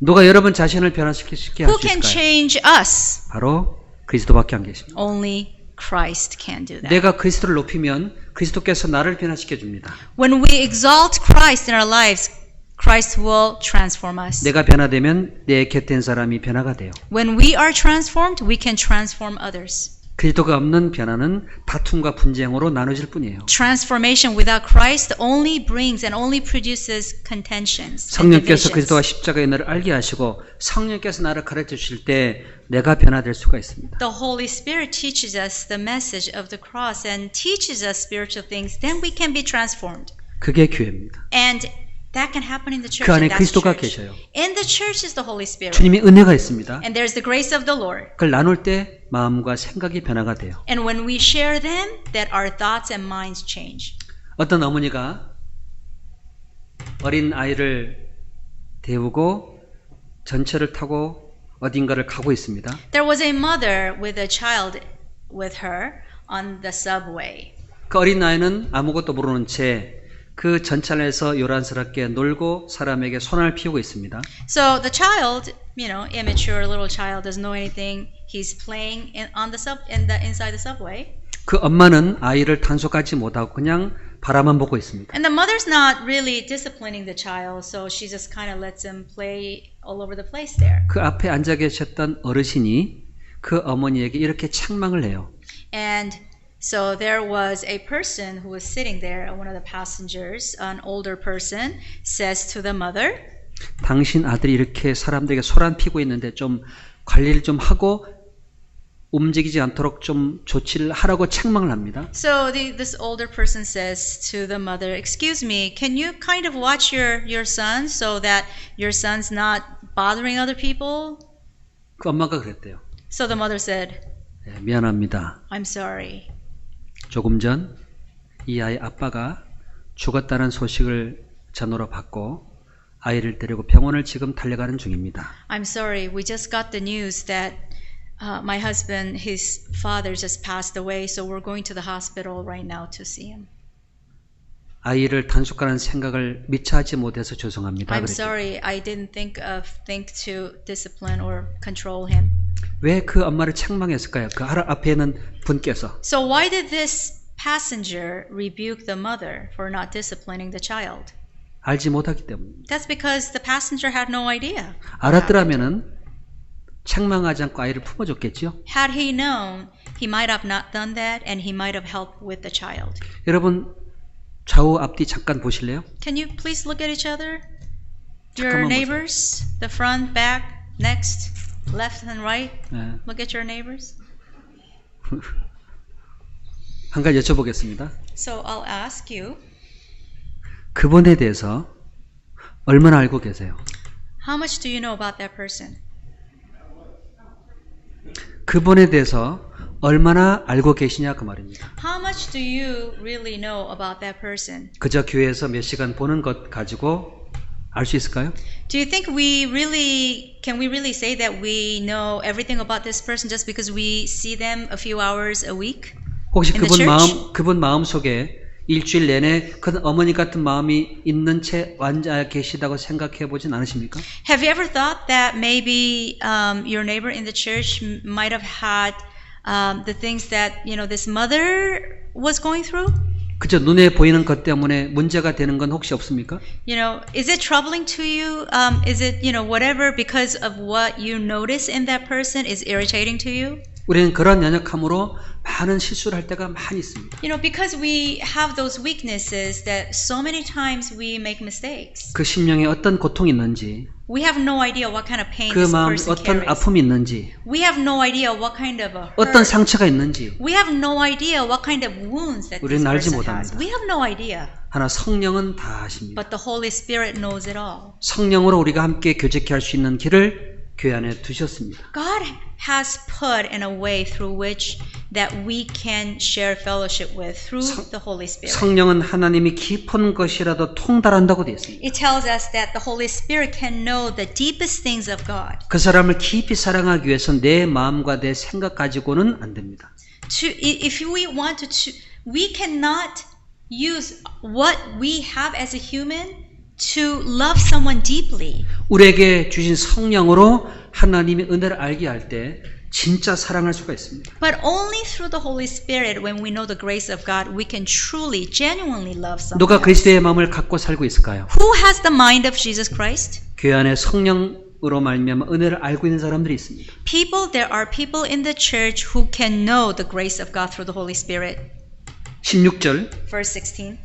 누가 여러분 자신을 변화시킬 수 있게 할 Who 수 can 있을까요? change us? 바로 그리스도밖에 안 계십니다. Only Christ can do that. 내가 그리스도를 높이면 그리스도께서 나를 변화시켜 줍니다. When we exalt Christ in our lives, Christ will transform us. 내가 변화되면 내 곁에 있는 사람이 변화가 돼요. When we are transformed, we can transform others. 그리스도가 없는 변화는 다툼과 분쟁으로 나눠질 뿐이에요. Transformation without Christ only brings and only produces contentions. and 성령께서 divisions. 그리스도와 십자가의 너를 알게 하시고 성령께서 나를 가르쳐 주실 때 내가 변화될 수가 있습니다. The Holy Spirit teaches us the message of the cross and teaches us spiritual things. Then we can be transformed. 그게 교회입니다. And that can happen in the church. 그 안에 and that's 그리스도가 church. 계셔요. In the church is the Holy Spirit. 주님의 은혜가 있습니다. And there's the grace of the Lord. 그걸 나눌 때 마음과 생각이 변화가 돼요. And when we share them, that our thoughts and minds change. 어떤 어머니가 어린 아이를 데우고 전철을 타고 어딘가를 가고 있습니다. There was a mother with a child with her on the subway. 그 어린 아이는 아무것도 모르는 채 그 전철에서 요란스럽게 놀고 사람에게 손을 피우고 있습니다. So the child, immature little child doesn't know anything. He's playing inside the subway. 그 엄마는 아이를 단속하지 못하고 그냥 바라만 보고 있습니다. And the mother's not really disciplining the child, so she just kind of lets him play all over the place there. 그 앞에 앉아 계셨던 어르신이 그 어머니에게 이렇게 책망을 해요. And so there was a person who was sitting there, one of the passengers, an older person, says to the mother, 당신 아들이 이렇게 사람들에게 소란 피고 있는데 좀 관리를 좀 하고 움직이지 않도록 좀 조치를 하라고 책망을 합니다. So this older person says to the mother, "Excuse me, can you kind of watch your son so that your son's not bothering other people?" 그 엄마가 그랬대요. So the mother said, 네, 미안합니다. "I'm sorry. 조금 전 이 아이 아빠가 죽었다는 소식을 전화로 받고 아이를 데리고 병원을 지금 달려가는 중입니다. I'm sorry. We just got the news that my husband, his father just passed away, so we're going to the hospital right now to see him." 아이를 단속하는 생각을 미처 하지 못해서 죄송합니다. I'm 그랬대요. sorry. I didn't think to discipline or control him. 왜 그 엄마를 책망했을까요? 그 앞에 있는 분께서. So why did this passenger rebuke the mother for not disciplining the child? 알지 못하기 때문입니다. That's because the passenger had no idea. 알았더라면은 책망하지 않고 아이를 품어줬겠죠. Had he known, he might have not done that and he might have helped with the child. 여러분 좌우 앞뒤 잠깐 보실래요? Can you please look at each other? Your 잠깐만 neighbors, the front, back, next, left and right. 네. Look at your neighbors. 한 가지 여쭤보겠습니다. So I'll ask you, 그분에 대해서 얼마나 알고 계세요? how much do you know about that person? 그분에 대해서 얼마나 알고 계시냐 그 말입니다. How much do you really know about that person? 그저 교회에서 몇 시간 보는 것 가지고 알 수 있을까요? Do you think can we really say that we know everything about this person just because we see them a few hours a week? 혹시 In the 그분 마음 속에 일주일 내내 그 어머니 같은 마음이 있는 채 앉아 계시다고 생각해 보진 않으십니까? Have you ever thought that maybe your neighbor in the church might have had the things that this mother was going through? 그저 눈에 보이는 것 때문에 문제가 되는 건 혹시 없습니까? Is it troubling to you? Is it whatever because of what you notice in that person is irritating to you? 우리는 그런 연약함으로 많은 실수를 할 때가 많이 있습니다. Because we have those weaknesses that so many times we make mistakes. 그 심령에 어떤 고통이 있는지, We have no idea what kind of pain 그 this 마음에 person 어떤 carries. 아픔이 있는지, We have no idea what kind of a 어떤 hurt. 상처가 있는지 We have no idea what kind of wounds that this 우리는 알지 person has. 못합니다. We have no idea. 하나 성령은 다 아십니다. But the Holy Spirit knows it all. 성령으로 우리가 함께 교제케 할 수 있는 길을 교회 안에 두셨습니다. God has put in a way through which that we can share fellowship with through the Holy Spirit. 성령은 하나님이 깊은 것이라도 통달한다고 되어 있습니다. It tells us that the Holy Spirit can know the deepest things of God. 그 사람을 깊이 사랑하기 위해서 내 마음과 내 생각 가지고는 안 됩니다. If we want to, we cannot use what we have as a human to love someone deeply. 우리에게 주신 성령으로 하나님의 은혜를 알게 할 때 진짜 사랑할 수가 있습니다. But only through the Holy Spirit, when we know the grace of God, we can truly, genuinely love someone. 누가 그리스도의 마음을 갖고 살고 있을까요? Who has the mind of Jesus Christ? 교회 안에 성령 성령으로 말미암아 은혜를 알고 있는 사람들이 있습니다. There are people in the church who can know the grace of God through the Holy Spirit. 16절 Verse 16.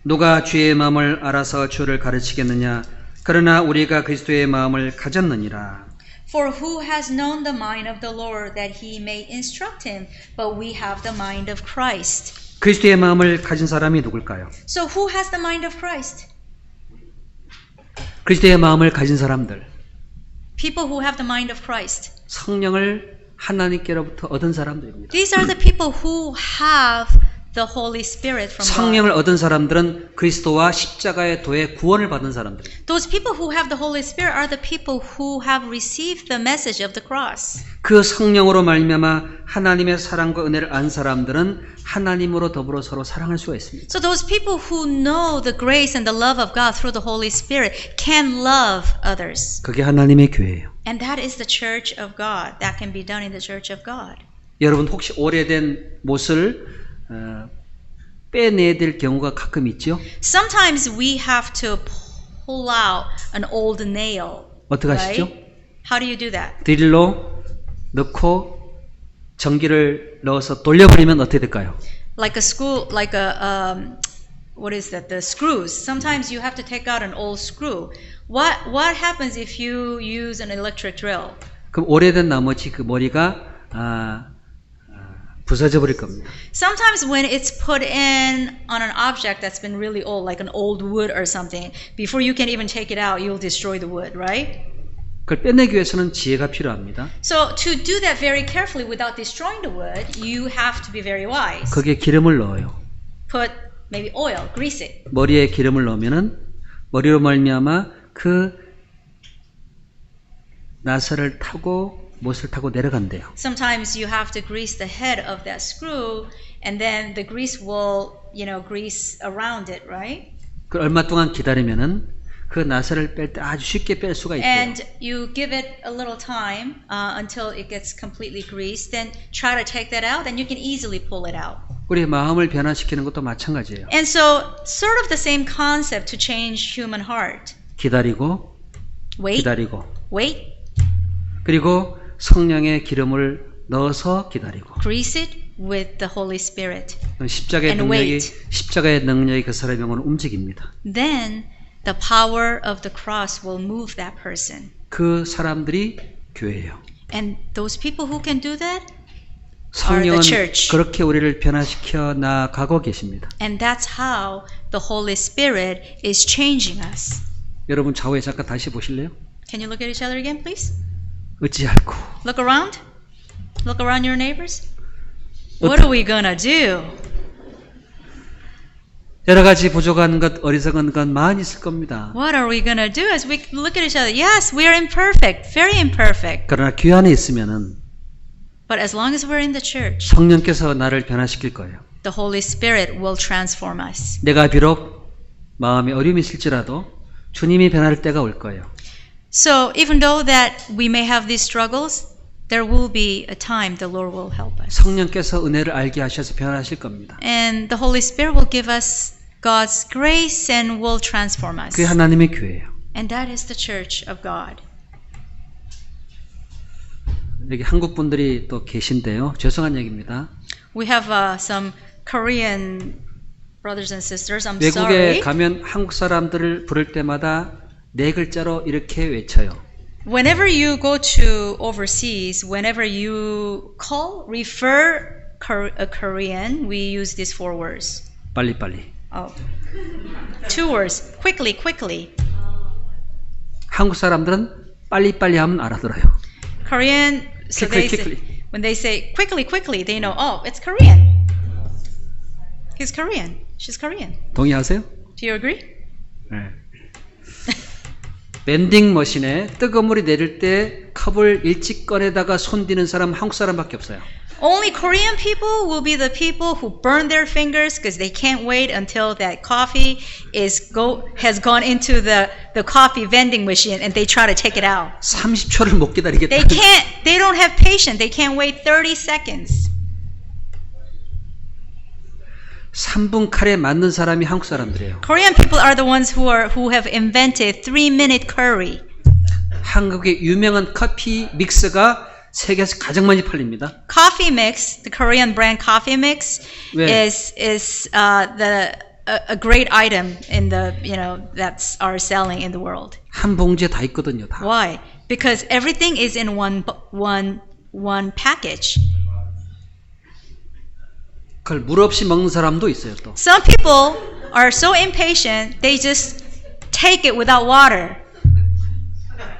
누가 주의 마음을 알아서 주를 가르치겠느냐 그러나 우리가 그리스도의 마음을 가졌느니라. For who has known the mind of the Lord that he may instruct him? But we have the mind of Christ. 그리스도의 마음을 가진 사람이 누굴까요? So who has the mind of Christ? 그리스도의 마음을 가진 사람들, People who have the mind of Christ. 성령을 하나님께로부터 얻은 사람들입니다. These are the people who have the Holy Spirit from God. 성령을 얻은 사람들은 그리스도와 십자가의 도의 구원을 받은 사람들. Those people who have the Holy Spirit are the people who have received the message of the cross. 그 성령으로 말미암아 하나님의 사랑과 은혜를 안 사람들은 하나님으로 더불어 서로 사랑할 수가 있습니다. So those people who know the grace and the love of God through the Holy Spirit can love others. 그게 하나님의 교회예요. And that is the church of God. That can be done in the church of God. 여러분 혹시 오래된 못을 빼내야 될 경우가 가끔 있죠? Sometimes we have to pull out an old nail. 어떻게 하시죠? Right? How do you do that? 드릴로 넣고 전기를 넣어서 돌려버리면 어떻게 될까요? Like a screw, like a what is that? The screws. Sometimes you have to take out an old screw. What happens if you use an electric drill? 그럼 오래된 나머지 그 머리가 부서져 버릴 겁니다. Sometimes when it's put in on an object that's been really old, like an old wood or something, before you can even take it out, you'll destroy the wood, right? 그걸 빼내기 위해서는 지혜가 필요합니다. So to do that very carefully without destroying the wood, you have to be very wise. 거기에 기름을 넣어요. Put maybe oil, grease it. 머리에 기름을 넣으면은 머리로 말미암아 그 나사를 타고 못을 타고 내려간대요. Sometimes you have to grease the head of that screw, and then the grease will, grease around it, right? 그 얼마 동안 기다리면은 그 나사를 뺄 때 아주 쉽게 뺄 수가 있대요. And you give it a little time until it gets completely greased. Then try to take that out, and you can easily pull it out. 우리 마음을 변화시키는 것도 마찬가지예요. And so, sort of the same concept to change human heart. 기다리고 Wait, 기다리고 wait, 그리고 성령의 기름을 넣어서 기다리고 grease it with the Holy Spirit. 십자가의 And 능력이 wait. 십자가의 능력이 그 사람의 영혼을 움직입니다. Then the power of the cross will move that person. 그 사람들이 교회예요. And those people who can do that, 성령은 church. 그렇게 우리를 변화시켜 나가고 계십니다. and that's how the Holy Spirit is changing us. 여러분 좌우에 잠깐 다시 보실래요? Can you look at each other again, please? 어찌할꼬 Look around. Look around your neighbors. What are we gonna do? 여러 가지 부족한 것, 어리석은 것 많이 있을 겁니다. What are we gonna do as we look at each other? Yes, we are imperfect, very imperfect. 그러나 교회 안에 있으면은 But as long as we're in the church, 성령께서 나를 변화시킬 거예요. the Holy Spirit will transform us. 내가 비록 마음에 어려움이 있을지라도 주님이 변할 때가 올 거예요. So even though that we may have these struggles, there will be a time the Lord will help us. 성령께서 은혜를 알게 하셔서 변화하실 겁니다. And the Holy Spirit will give us God's grace and will transform us. 그게 하나님의 교회예요. And that is the church of God. 여기 한국 분들이 또 계신데요. 죄송한 얘기입니다. We have some Korean brothers and sisters. I'm 외국에 sorry. 가면 한국 사람들을 부를 때마다 네 글자로 이렇게 외쳐요. Whenever you go to overseas, whenever you refer a Korean, we use these 4 words. 빨리빨리. Oh. 2 words. Quickly, quickly. 한국 사람들은 빨리빨리 하면 알아들어요. Korean, so Quickly, they say, quickly. when they say quickly, quickly, they know, oh, it's Korean. He's Korean. She's Korean. 동의하세요? Do you agree? 네. 밴딩 머신에 뜨거운 물이 내릴 때 컵을 일찍 꺼내다가 손디는 사람 한국 사람밖에 없어요. Only Korean people will be the people who burn their fingers because they can't wait until that coffee has gone into the coffee vending machine and they try to take it out. 30초를 못 기다리겠다. They don't have patience. They can't wait 30 seconds. 3분 칼에 맞는 사람이 한국 사람들이에요. Korean people are the ones who have invented 3-minute curry. 한국의 유명한 커피 믹스가 세계에서 가장 많이 팔립니다. Coffee mix, the Korean brand coffee mix, 왜? is a great item in the that's are selling in the world. 한 봉지에 다 있거든요. 다. Why? Because everything is in one package. 그걸 물 없이 먹는 사람도 있어요. 또. Some people are so impatient, they just take it without water.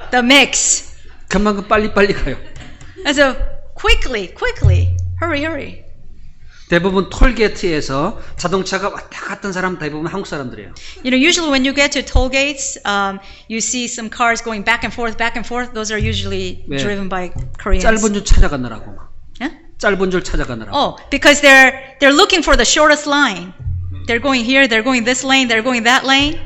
The mix. 그만큼 빨리빨리 가요. And so quickly, hurry. 대부분 톨게이트에서 자동차가 왔다 갔던 사람 대부분 한국 사람들이에요. Usually when you get to toll gates, you see some cars going back and forth. Those are usually 왜? driven by Koreans. 짧은 줄 찾아가느라고 막. Huh? 짧은 줄 찾아가느라고. Oh, because they're looking for the shortest line. They're going here, they're going this lane, they're going that lane.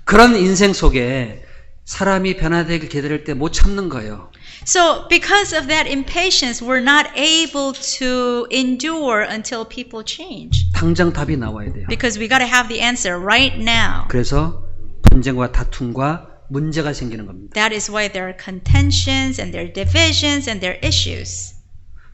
그런 인생 속에 사람이 변화되길 기다릴 때 못 참는 거예요. So because of that impatience, we're not able to endure until people change. 당장 답이 나와야 돼요. Because we got to have the answer right now. 그래서 분쟁과 다툼과 문제가 생기는 겁니다. That is why there are contentions and there are divisions and there are issues.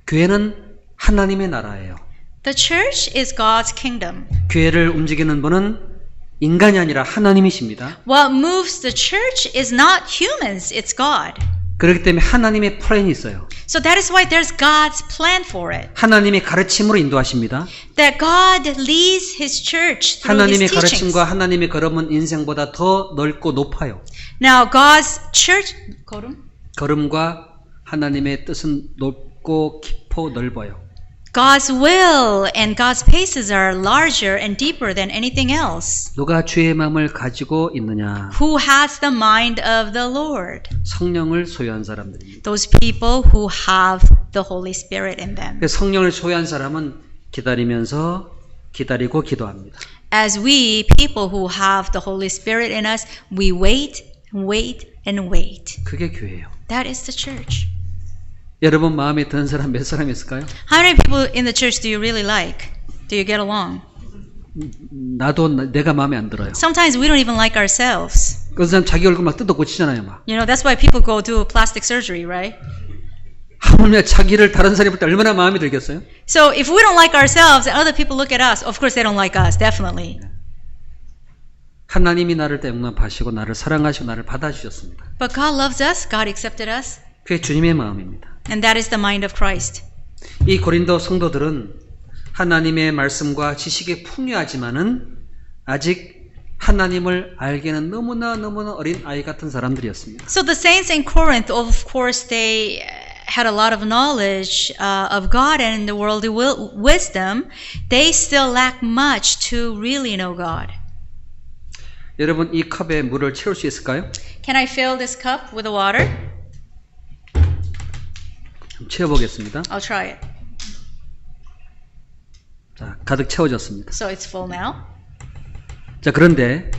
교회는 하나님의 나라예요. The church is God's kingdom. 교회를 움직이는 분은 인간이 아니라 하나님이십니다. What moves the church is not humans, it's God. 그렇기 때문에 하나님의 플랜이 있어요. So that is why there's God's plan for it. 하나님의 가르침으로 인도하십니다. That God leads His church through 하나님의 His teachings. 가르침과 하나님의 걸음은 인생보다 더 넓고 높아요. Now God's church 걸음과 하나님의 뜻은 높고 깊고 넓어요. God's will and God's paces are larger and deeper than anything else. 누가 주의 마음을 가지고 있느냐? Who has the mind of the Lord? 성령을 소유한 사람들입니다. Those people who have the Holy Spirit in them. 성령을 소유한 사람은 기다리면서 기다리고 기도합니다. As we, people who have the Holy Spirit in us, we wait, and wait. 그게 교회예요. That is the church. 여러분 마음에 드는 사람 몇 사람 있을까요? How many people in the church do you really like? Do you get along? 나도 내가 마음에 안 들어요. Sometimes we don't even like ourselves. 그 사람 자기 얼굴 막 뜯어 고치잖아요, 막. That's why people go do plastic surgery, right? 하물며 자기를 다른 사람이 볼 때 얼마나 마음에 들겠어요? So if we don't like ourselves and other people look at us, of course they don't like us, definitely. 하나님이 나를 용납하시고 나를 사랑하시고 나를 받아주셨습니다. But God loves us, God accepted us, 그게 주님의 마음입니다. and that is the mind of Christ. 이 고린도 성도들은 하나님의 말씀과 지식에 풍요하지만은 아직 하나님을 알기에는 너무나 어린 아이 같은 사람들이었습니다. So the saints in Corinth, of course, they had a lot of knowledge of God and the worldly wisdom. They still lack much to really know God. 여러분 이 컵에 물을 채울 수 있을까요? Can I fill this cup with the water? 채워보겠습니다. I'll try it. 자, 가득 채워졌습니다. So it's full now. 자, 그런데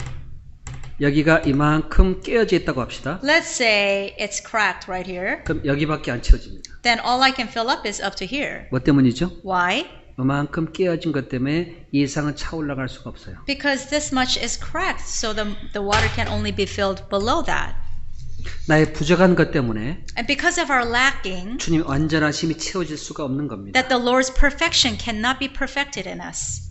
여기가 이만큼 깨어져 있다고 합시다. Let's say it's cracked right here. 그럼 여기밖에 안 채워집니다. Then all I can fill up is up to here. 뭐 때문이죠? Why? 이만큼 깨어진 것 때문에 이 이상은 차 올라갈 수가 없어요. Because this much is cracked, so the water can only be filled below that. 나의 부족한 것 때문에 And because of our lacking, 주님의 완전하심이 채워질 수가 없는 겁니다. that the Lord's perfection cannot be perfected in us.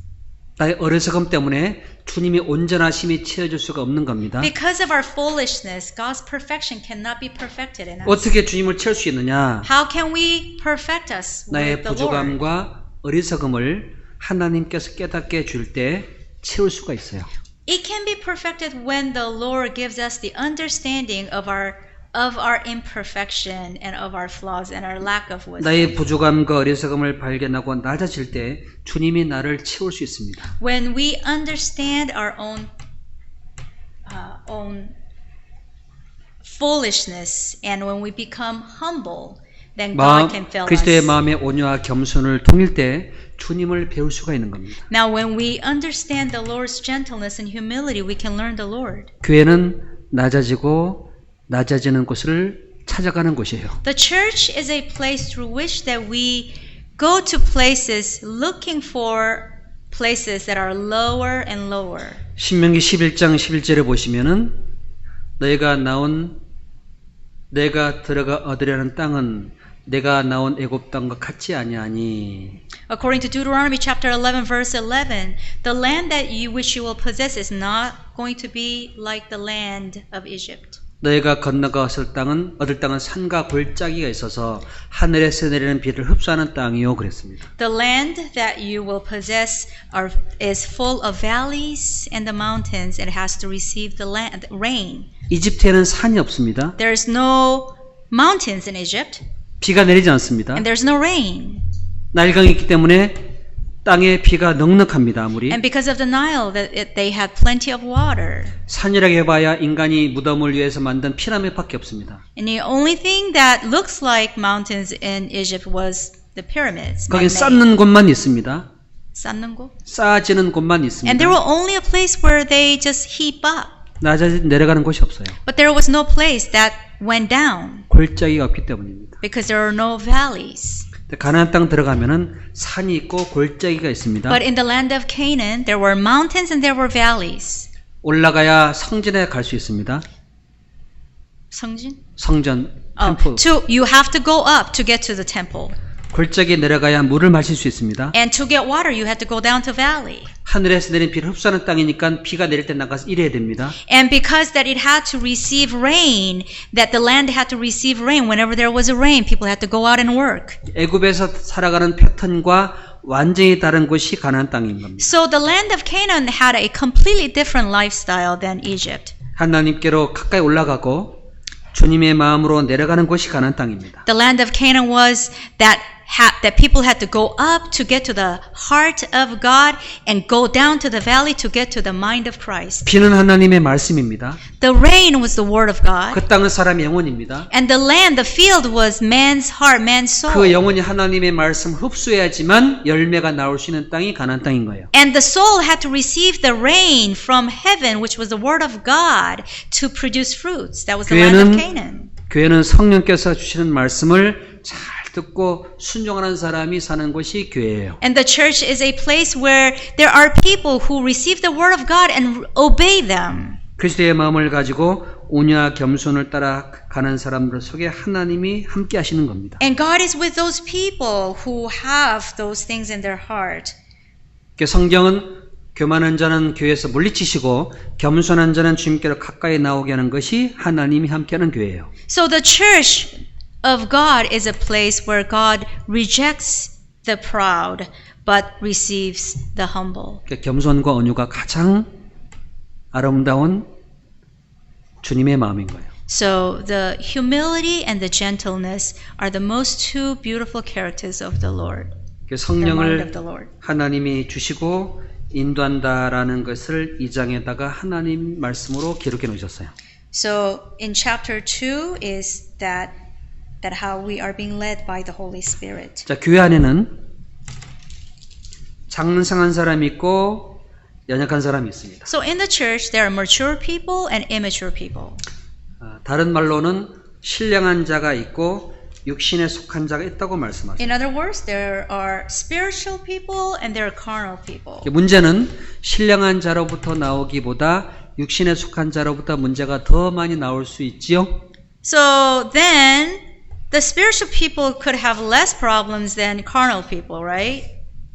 나의 어리석음 때문에 주님의 온전하심이 채워질 수가 없는 겁니다. Because of our foolishness, God's perfection cannot be perfected in us. 어떻게 주님을 채울 수 있느냐? How can we perfect us 나의 with the Lord? 부족함과 어리석음을 하나님께서 깨닫게 해줄 때 채울 수가 있어요. It can be perfected when the Lord gives us the understanding of our imperfection and of our flaws and our lack of wisdom. 나의 부족함과 어리석음을 발견하고 낮아질 때 주님이 나를 채울 수 있습니다. When we understand our own foolishness and when we become humble, then God can fill 그리스도의 us. 마음의 온유와 겸손을 통일 때 주님을 배울 수가 있는 겁니다. Now when we understand the Lord's gentleness and humility, we can learn the Lord. 교회는 낮아지는 곳을 찾아가는 곳이에요. The church is a place through which that we go to places looking for places that are lower and lower. 신명기 11장 11절에 보시면은 너희가 나온 내가 들어가 얻으려는 땅은 내가 나온 애굽 땅과 같지 아니하니. According to Deuteronomy chapter 11 verse 11, the land that which you will possess is not going to be like the land of Egypt. 너희가 건너가 얻을 땅은 산과 골짜기가 있어서 하늘에서 내리는 비를 흡수하는 땅이요 그랬습니다. The land that you will possess is full of valleys and the mountains. It has to receive the rain. 이집트에는 산이 없습니다. There's no mountains in Egypt, 비가 내리지 않습니다. and there's no rain. 나일강이 있기 때문에 땅에 비가 넉넉합니다. 아무리. And because of the Nile, they had plenty of water. 산이라고 해봐야 인간이 무덤을 위해서 만든 피라미드밖에 없습니다. And the only thing that looks like mountains in Egypt was the pyramids. 거긴 man-made. 쌓는 곳만 있습니다. 쌓는 곳? 쌓아지는 곳만 있습니다. And there were only a place where they just heap up. 낮아지 내려가는 곳이 없어요. But there was no place that went down 골짜기가 없기 때문입니다. because there are no valleys. 가나안 땅 들어가면은 산이 있고 골짜기가 있습니다. But in the land of Canaan, there were mountains and there were valleys. 올라가야 성전에 갈 수 있습니다. 성진? 성전, Oh, 템플. you have to go up to get to the temple. 골짜기에 내려가야 물을 마실 수 있습니다. And to get water, you had to go down to valley. 하늘에서 내린 비를 흡수하는 땅이니까 비가 내릴 때 나가서 일해야 됩니다. And because that it had to receive rain, that the land had to receive rain, whenever there was a rain, people had to go out and work. 애굽에서 살아가는 패턴과 완전히 다른 곳이 가나안 땅인 겁니다. So the land of Canaan had a completely different lifestyle than Egypt. 하나님께로 가까이 올라가고 주님의 마음으로 내려가는 곳이 가나안 땅입니다. The land of Canaan was that people had to go up to get to the heart of God and go down to the valley to get to the mind of Christ. 비는 하나님의 말씀입니다. The rain was the word of God. 그 땅은 사람의 영혼입니다. And the land, the field was man's heart, man's soul. 그 영혼이 하나님의 말씀 흡수해야지만 열매가 나올 수 있는 땅이 가나안 땅인 거예요. And the soul had to receive the rain from heaven, which was the word of God, to produce fruits. That was the land of Canaan. 교회는 성령께서 주시는 말씀을 잘 듣고 순종하는 사람이 사는 곳이 교회예요. And the church is a place where there are people who receive the word of God and obey them. 그리스도의 마음을 가지고 온유와 겸손을 따라 가는 사람들 속에 하나님이 함께 하시는 겁니다. And God is with those people who have those things in their heart. 성경은 교만한 자는 교회에서 물리치시고 겸손한 자는 주님께로 가까이 나오게 하는 것이 하나님이 함께하는 교회예요. So the church of God is a place where God rejects the proud but receives the humble. 겸손과 온유가 가장 아름다운 주님의 마음인 거예요. So the humility and the gentleness are the most two beautiful characters of the Lord. The mind 성령을 of the Lord. 하나님이 주시고 인도한다라는 것을 이 장에다가 하나님 말씀으로 기록해 놓으셨어요. So in chapter 2 is that how we are being led by the Holy Spirit. 자, 교회 안에는 장성한 사람이 있고 연약한 사람이 있습니다. So in the church there are mature people and immature people. 다른 말로는 신령한 자가 있고 육신에 속한 자가 있다고 말씀하세요. In other words, there are spiritual people and there are carnal people. 문제는 신령한 자로부터 나오기보다 육신에 속한 자로부터 문제가 더 많이 나올 수 있지요. So then the spiritual people could have less problems than carnal people, right?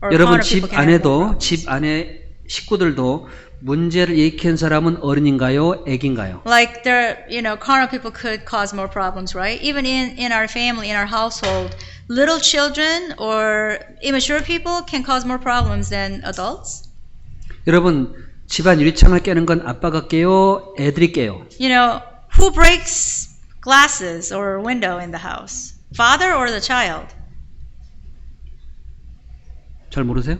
Or 여러분 carnal people 집 can have more 안에도 problems. 집 안에 식구들도 문제를 일으킨 사람은 어른인가요, 애기인가요? Like there, carnal people could cause more problems, right? Even in our family, in our household, little children or immature people can cause more problems than adults. 여러분 집안 유리창을 깨는 건 아빠가 깨요, 애들이 깨요? Who breaks glasses or window in the house? Father or the child? 잘 모르세요?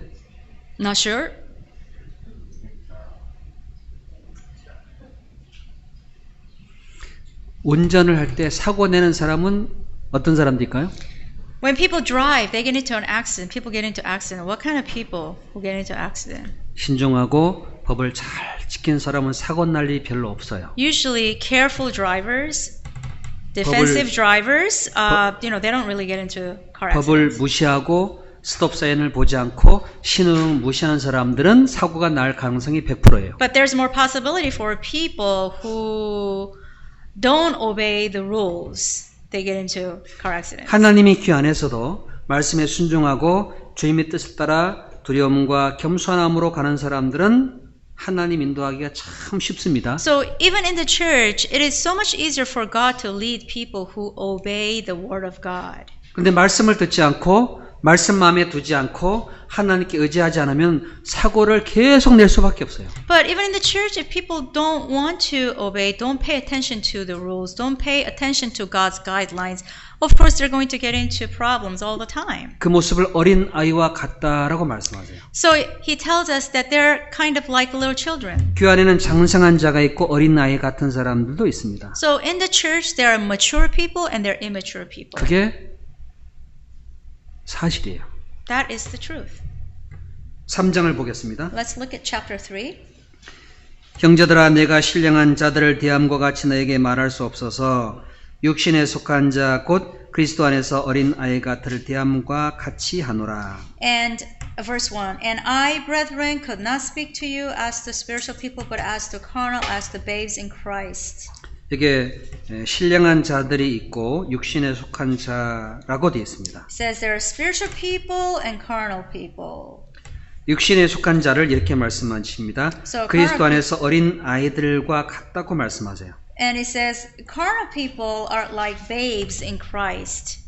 Not sure. 운전을 할 때 사고 내는 사람은 어떤 사람들일까요? When people drive, they get into an accident. People get into accident. What kind of people who get into accident? 신중하고 법을 잘 지킨 사람은 사고 날 일이 별로 없어요. Usually, careful drivers, defensive drivers, they don't really get into car 법을 accidents. 무시하고 스톱 사인을 보지 않고 신호를 무시하는 사람들은 사고가 날 가능성이 100%예요. But there's more possibility for people who don't obey the rules, they get into car accidents. 하나님의 귀 안에서도 말씀에 순종하고 주님의 뜻을 따라 두려움과 겸손함으로 가는 사람들은 하나님 인도하기가 참 쉽습니다. So even in the church, it is so much easier for God to lead people who obey the word of God. 그런데 말씀을 듣지 않고 말씀 마음에 두지 않고 하나님께 의지하지 않으면 사고를 계속 낼 수밖에 없어요. But even in the church, if people don't want to obey, don't pay attention to the rules, don't pay attention to God's guidelines, of course they're going to get into problems all the time. 그 모습을 어린 아이와 같다라고 말씀하세요. So he tells us that they're kind of like little children. 교회 안에는 장성한 자가 있고 어린 아이 같은 사람들도 있습니다. So in the church, there are mature people and there are immature people. 그게 사실이에요. That is the truth. 3장을 보겠습니다. Let's look at chapter 3. 형제들아 내가 신령한 자들을 대함과 같이 너에게 말할 수 없어서 육신에 속한 자 곧 그리스도 안에서 어린 아이 같을 대함과 같이 하노라. And verse 1, And I, brethren, could not speak to you as to spiritual people, but as to carnal, as to babes in Christ. 이게 신령한 자들이 있고 육신에 속한 자라고 되어 있습니다. It says there are spiritual people and carnal people. 육신에 속한 자를 이렇게 말씀하십니다. So, 그리스도 안에서 어린 아이들과 같다고 말씀하세요. And it says carnal people are like babes in Christ.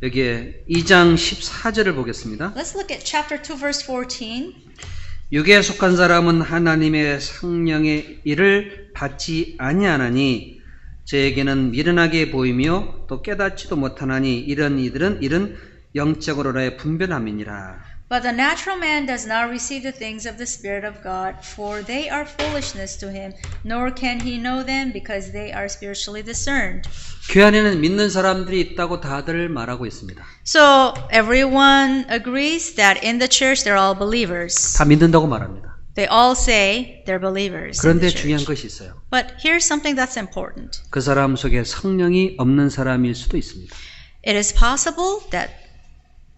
여기에 2장 14절을 보겠습니다. Let's look at chapter 2 verse 14. 육에 속한 사람은 하나님의 성령의 일을 받지 아니하나니 저에게는 미련하게 보이며 또 깨닫지도 못하나니 이런 이들은 영적으로라의 분별함이니라. But the natural man does not receive the things of the Spirit of God, for they are foolishness to him, nor can he know them because they are spiritually discerned. 교회 안에는 믿는 사람들이 있다고 다들 말하고 있습니다. So everyone agrees that in the church they're all believers. 다 믿는다고 말합니다. They all say they're believers. in 그런데 the 중요한 church. 것이 있어요. But here's something that's important. 그 사람 속에 성령이 없는 사람일 수도 있습니다. It is possible that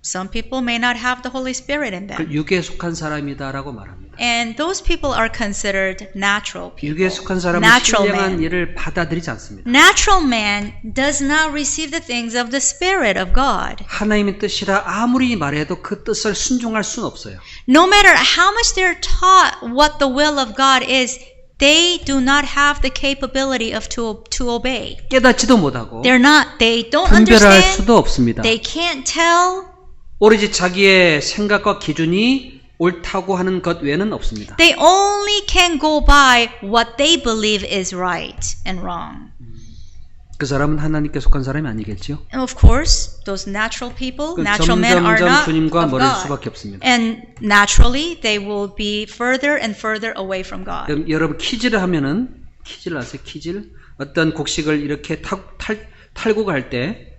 some people may not have the Holy Spirit in 그 them. 육에 속한 사람이다라고 말합니다. And those people are considered natural people. 육에 속한 사람은 Natural 신령한 man. 일을 받아들이지 않습니다. Natural man does not receive the things of the Spirit of God. 하나님의 뜻이라 아무리 말해도 그 뜻을 순종할 수는 없어요. No matter how much they're taught what the will of God is, they do not have the capability of to obey. 깨닫지도 못하고 They don't 분별할 understand. 수도 없습니다. They can't tell. 오로지 자기의 생각과 기준이 옳다고 하는 것 외에는 없습니다. They only can go by what they believe is right and wrong. 그 사람은 하나님께 속한 사람이 아니겠죠? And of course, those natural people, natural men are 점점 not 주님과 of 멀어질 God. 수밖에 없습니다. And naturally, they will be further and further away from God. 여러분 퀴즈를 하면은 퀴즈를 아세요? 퀴즈를 어떤 곡식을 이렇게 탈곡할 때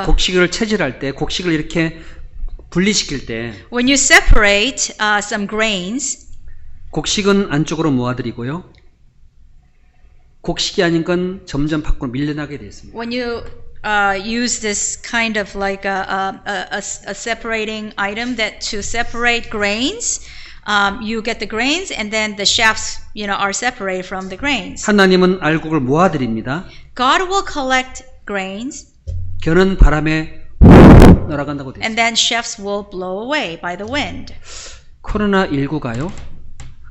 곡식을 채질할 때 곡식을 이렇게 분리시킬 때 When you separate some grains, 곡식은 안쪽으로 모아드리고요. 곡식이 아닌 건 점점 밖으로 밀려나게 되어 있습니다. when you use this kind of like a separating item that to separate grains, you get the grains and then the shafts, are separated from the grains. 하나님은 알곡을 모아드립니다. God will collect grains 겨는 바람에 날아간다고 되어 있습니다. and then shafts will blow away by the wind. 코로나19가요.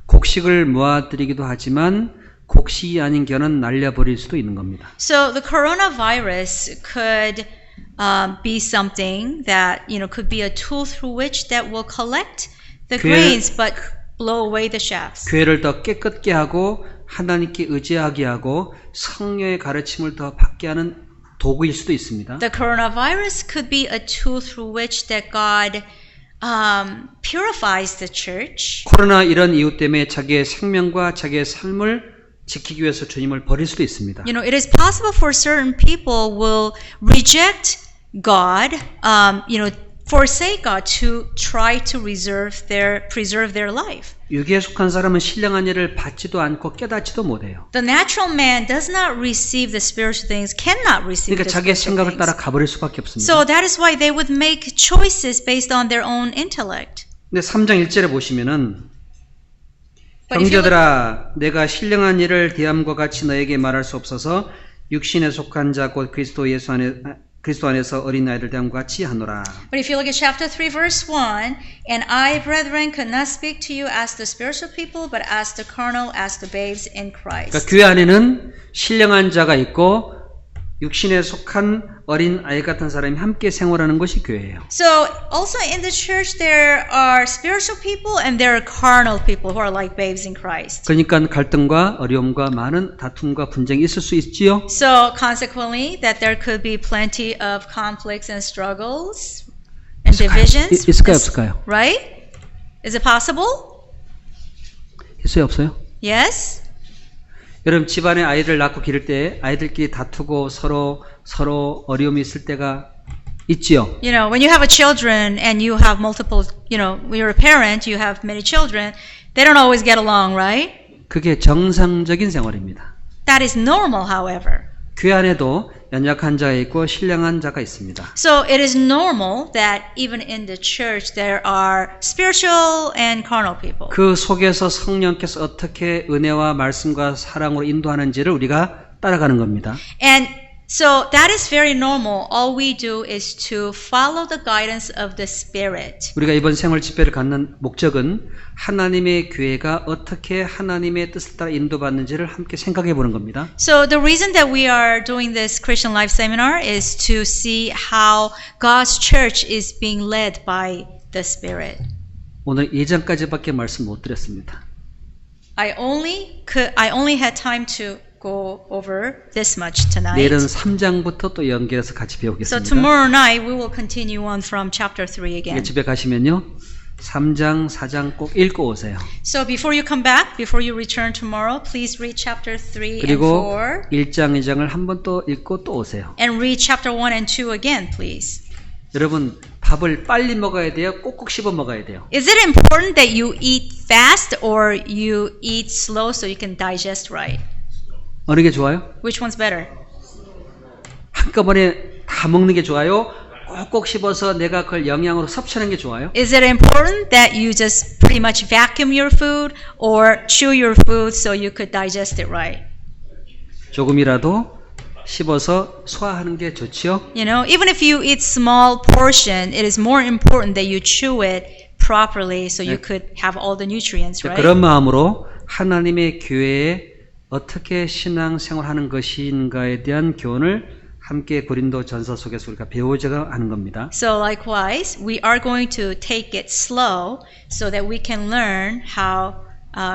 곡식을 모아드리기도 하지만 곡식이 아닌 겨는 날려버릴 수도 있는 겁니다. So the coronavirus could be something that could be a tool through which that will collect the grains but blow away the shafts. 교회를 더 깨끗게 하고 하나님께 의지하게 하고 성령의 가르침을 더 받게 하는 도구일 수도 있습니다. The coronavirus could be a tool through which that God purifies the church. 코로나 이런 이유 때문에 자기의 생명과 자기의 삶을 지키기 위해서 주님을 버릴 수도 있습니다. It is possible for certain people will reject God, forsake God to try to preserve their life. 육에 속한 사람은 신령한 일을 받지도 않고 깨닫지도 못해요. The natural man does not receive the spiritual things, cannot receive 그러니까 the 자기의 spiritual 생각을 따라 things. 가버릴 수밖에 없습니다. So that is why they would make choices based on their own intellect. 근데 3장 1절에 보시면은 But if you look- 형제들아 내가 신령한 일을 디함과 같이 너에게 말할 수 없어서 육신에 속한 자 곧 그리스도 안에서 어린 아이들 대함과 같이 하노라. But if you look at chapter 3, verse 1, and I, brethren, could not speak to you as the spiritual people, but as the carnal, as the babes in Christ. 그러니까 교회 안에는 신령한 자가 있고 육신에 속한 어린 아이 같은 사람이 함께 생활하는 것이 교회예요. So also in the church there are spiritual people and there are carnal people who are like babes in Christ. 그러니까 갈등과 어려움과 많은 다툼과 분쟁이 있을 수 있지요. So consequently that there could be plenty of conflicts and struggles and divisions. 있을까요, 없을까요? Right? Is it possible? 있어요, 없어요? Yes? 여러분 집안에 아이를 낳고 기를 때 아이들끼리 다투고 서로 어려움이 있을 때가 있지요. You know, when you have a children and you have multiple, you know, when you're a parent, you have many children, they don't always get along, right? 그게 정상적인 생활입니다. That is normal, however. 교회 안에도 연약한 자가 있고 신령한 자가 있습니다. So it is normal that even in the church there are spiritual and carnal people. 그 속에서 성령께서 어떻게 은혜와 말씀과 사랑으로 인도하는지를 우리가 따라가는 겁니다. And so that is very normal. All we do is to follow the guidance of the Spirit. 우리가 이번 생활 집회를 갖는 목적은 하나님의 교회가 어떻게 하나님의 뜻을 따라 인도받는지를 함께 생각해 보는 겁니다. So the reason that we are doing this Christian Life Seminar is to see how God's church is being led by the Spirit. 오늘 예전까지밖에 말씀 못 드렸습니다. I only had time to go over this much tonight. 내일은 3장부터 또 연결해서 같이 So 배우겠습니다. tomorrow night we will continue on from chapter 3 again. 집에 가시면요. 3장, 4장 꼭 읽고 오세요. So before you come back, before you return tomorrow, please read chapter 3 and 그리고 4 1장, 2장을 한 번 또 읽고 또 오세요. and read chapter 1 and 2 again, please. 여러분 밥을 빨리 먹어야 돼요? 꼭꼭 씹어 먹어야 돼요? Is it important that you eat fast or you eat slow so you can digest right? 어느 게 좋아요? Which one's better? 한꺼번에 다 먹는 게 좋아요? 꼭꼭 씹어서 내가 그걸 영양으로 섭취하는 게 좋아요? Is it important that you just pretty much vacuum your food or chew your food so you could digest it right? 조금이라도 씹어서 소화하는 게 좋지요? You know, even if you eat small portion, it is more important that you chew it properly so you could have all the nutrients, right? 그런 마음으로 하나님의 교회에 어떻게 신앙생활하는 것인가에 대한 교훈을 함께 고린도 전서 속에서 우리가 배우자가 하는 겁니다. So likewise, we are going to take it slow so that we can learn how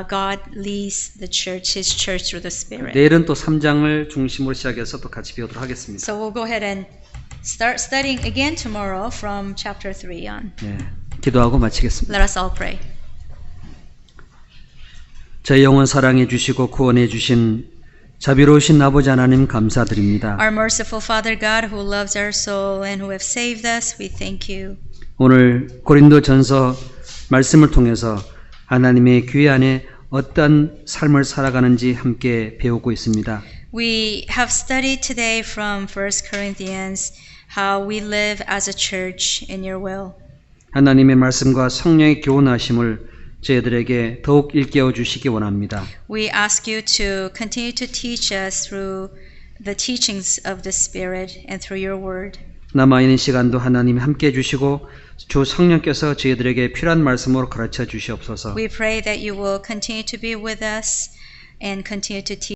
God leads the church, His church through the Spirit. 내일은 또 3장을 중심으로 시작해서 또 같이 배우도록 하겠습니다. So we'll go ahead and start studying again tomorrow from chapter 3 on. 네, 기도하고 마치겠습니다. Let us all pray. 저희 영혼 사랑해 주시고 구원해 주신 자비로우신 아버지 하나님 감사드립니다. Our merciful Father God who loves our soul and who have saved us, we thank you. 오늘 고린도 전서 말씀을 통해서 하나님의 교회 안에 어떤 삶을 살아가는지 함께 배우고 있습니다. We have studied today from 1 Corinthians how we live as a church in your will. 하나님의 말씀과 성령의 교훈하심을 저희들에게 더욱 일깨워 주시기 원합니다. We ask you to continue to teach us through the teachings of the Spirit and through your word. 남아있는 시간도 하나님이 함께 해주시고 주 성령께서 저희들에게 필요한 말씀으로 가르쳐 주시옵소서. We pray that you will continue to be with us and continue to teach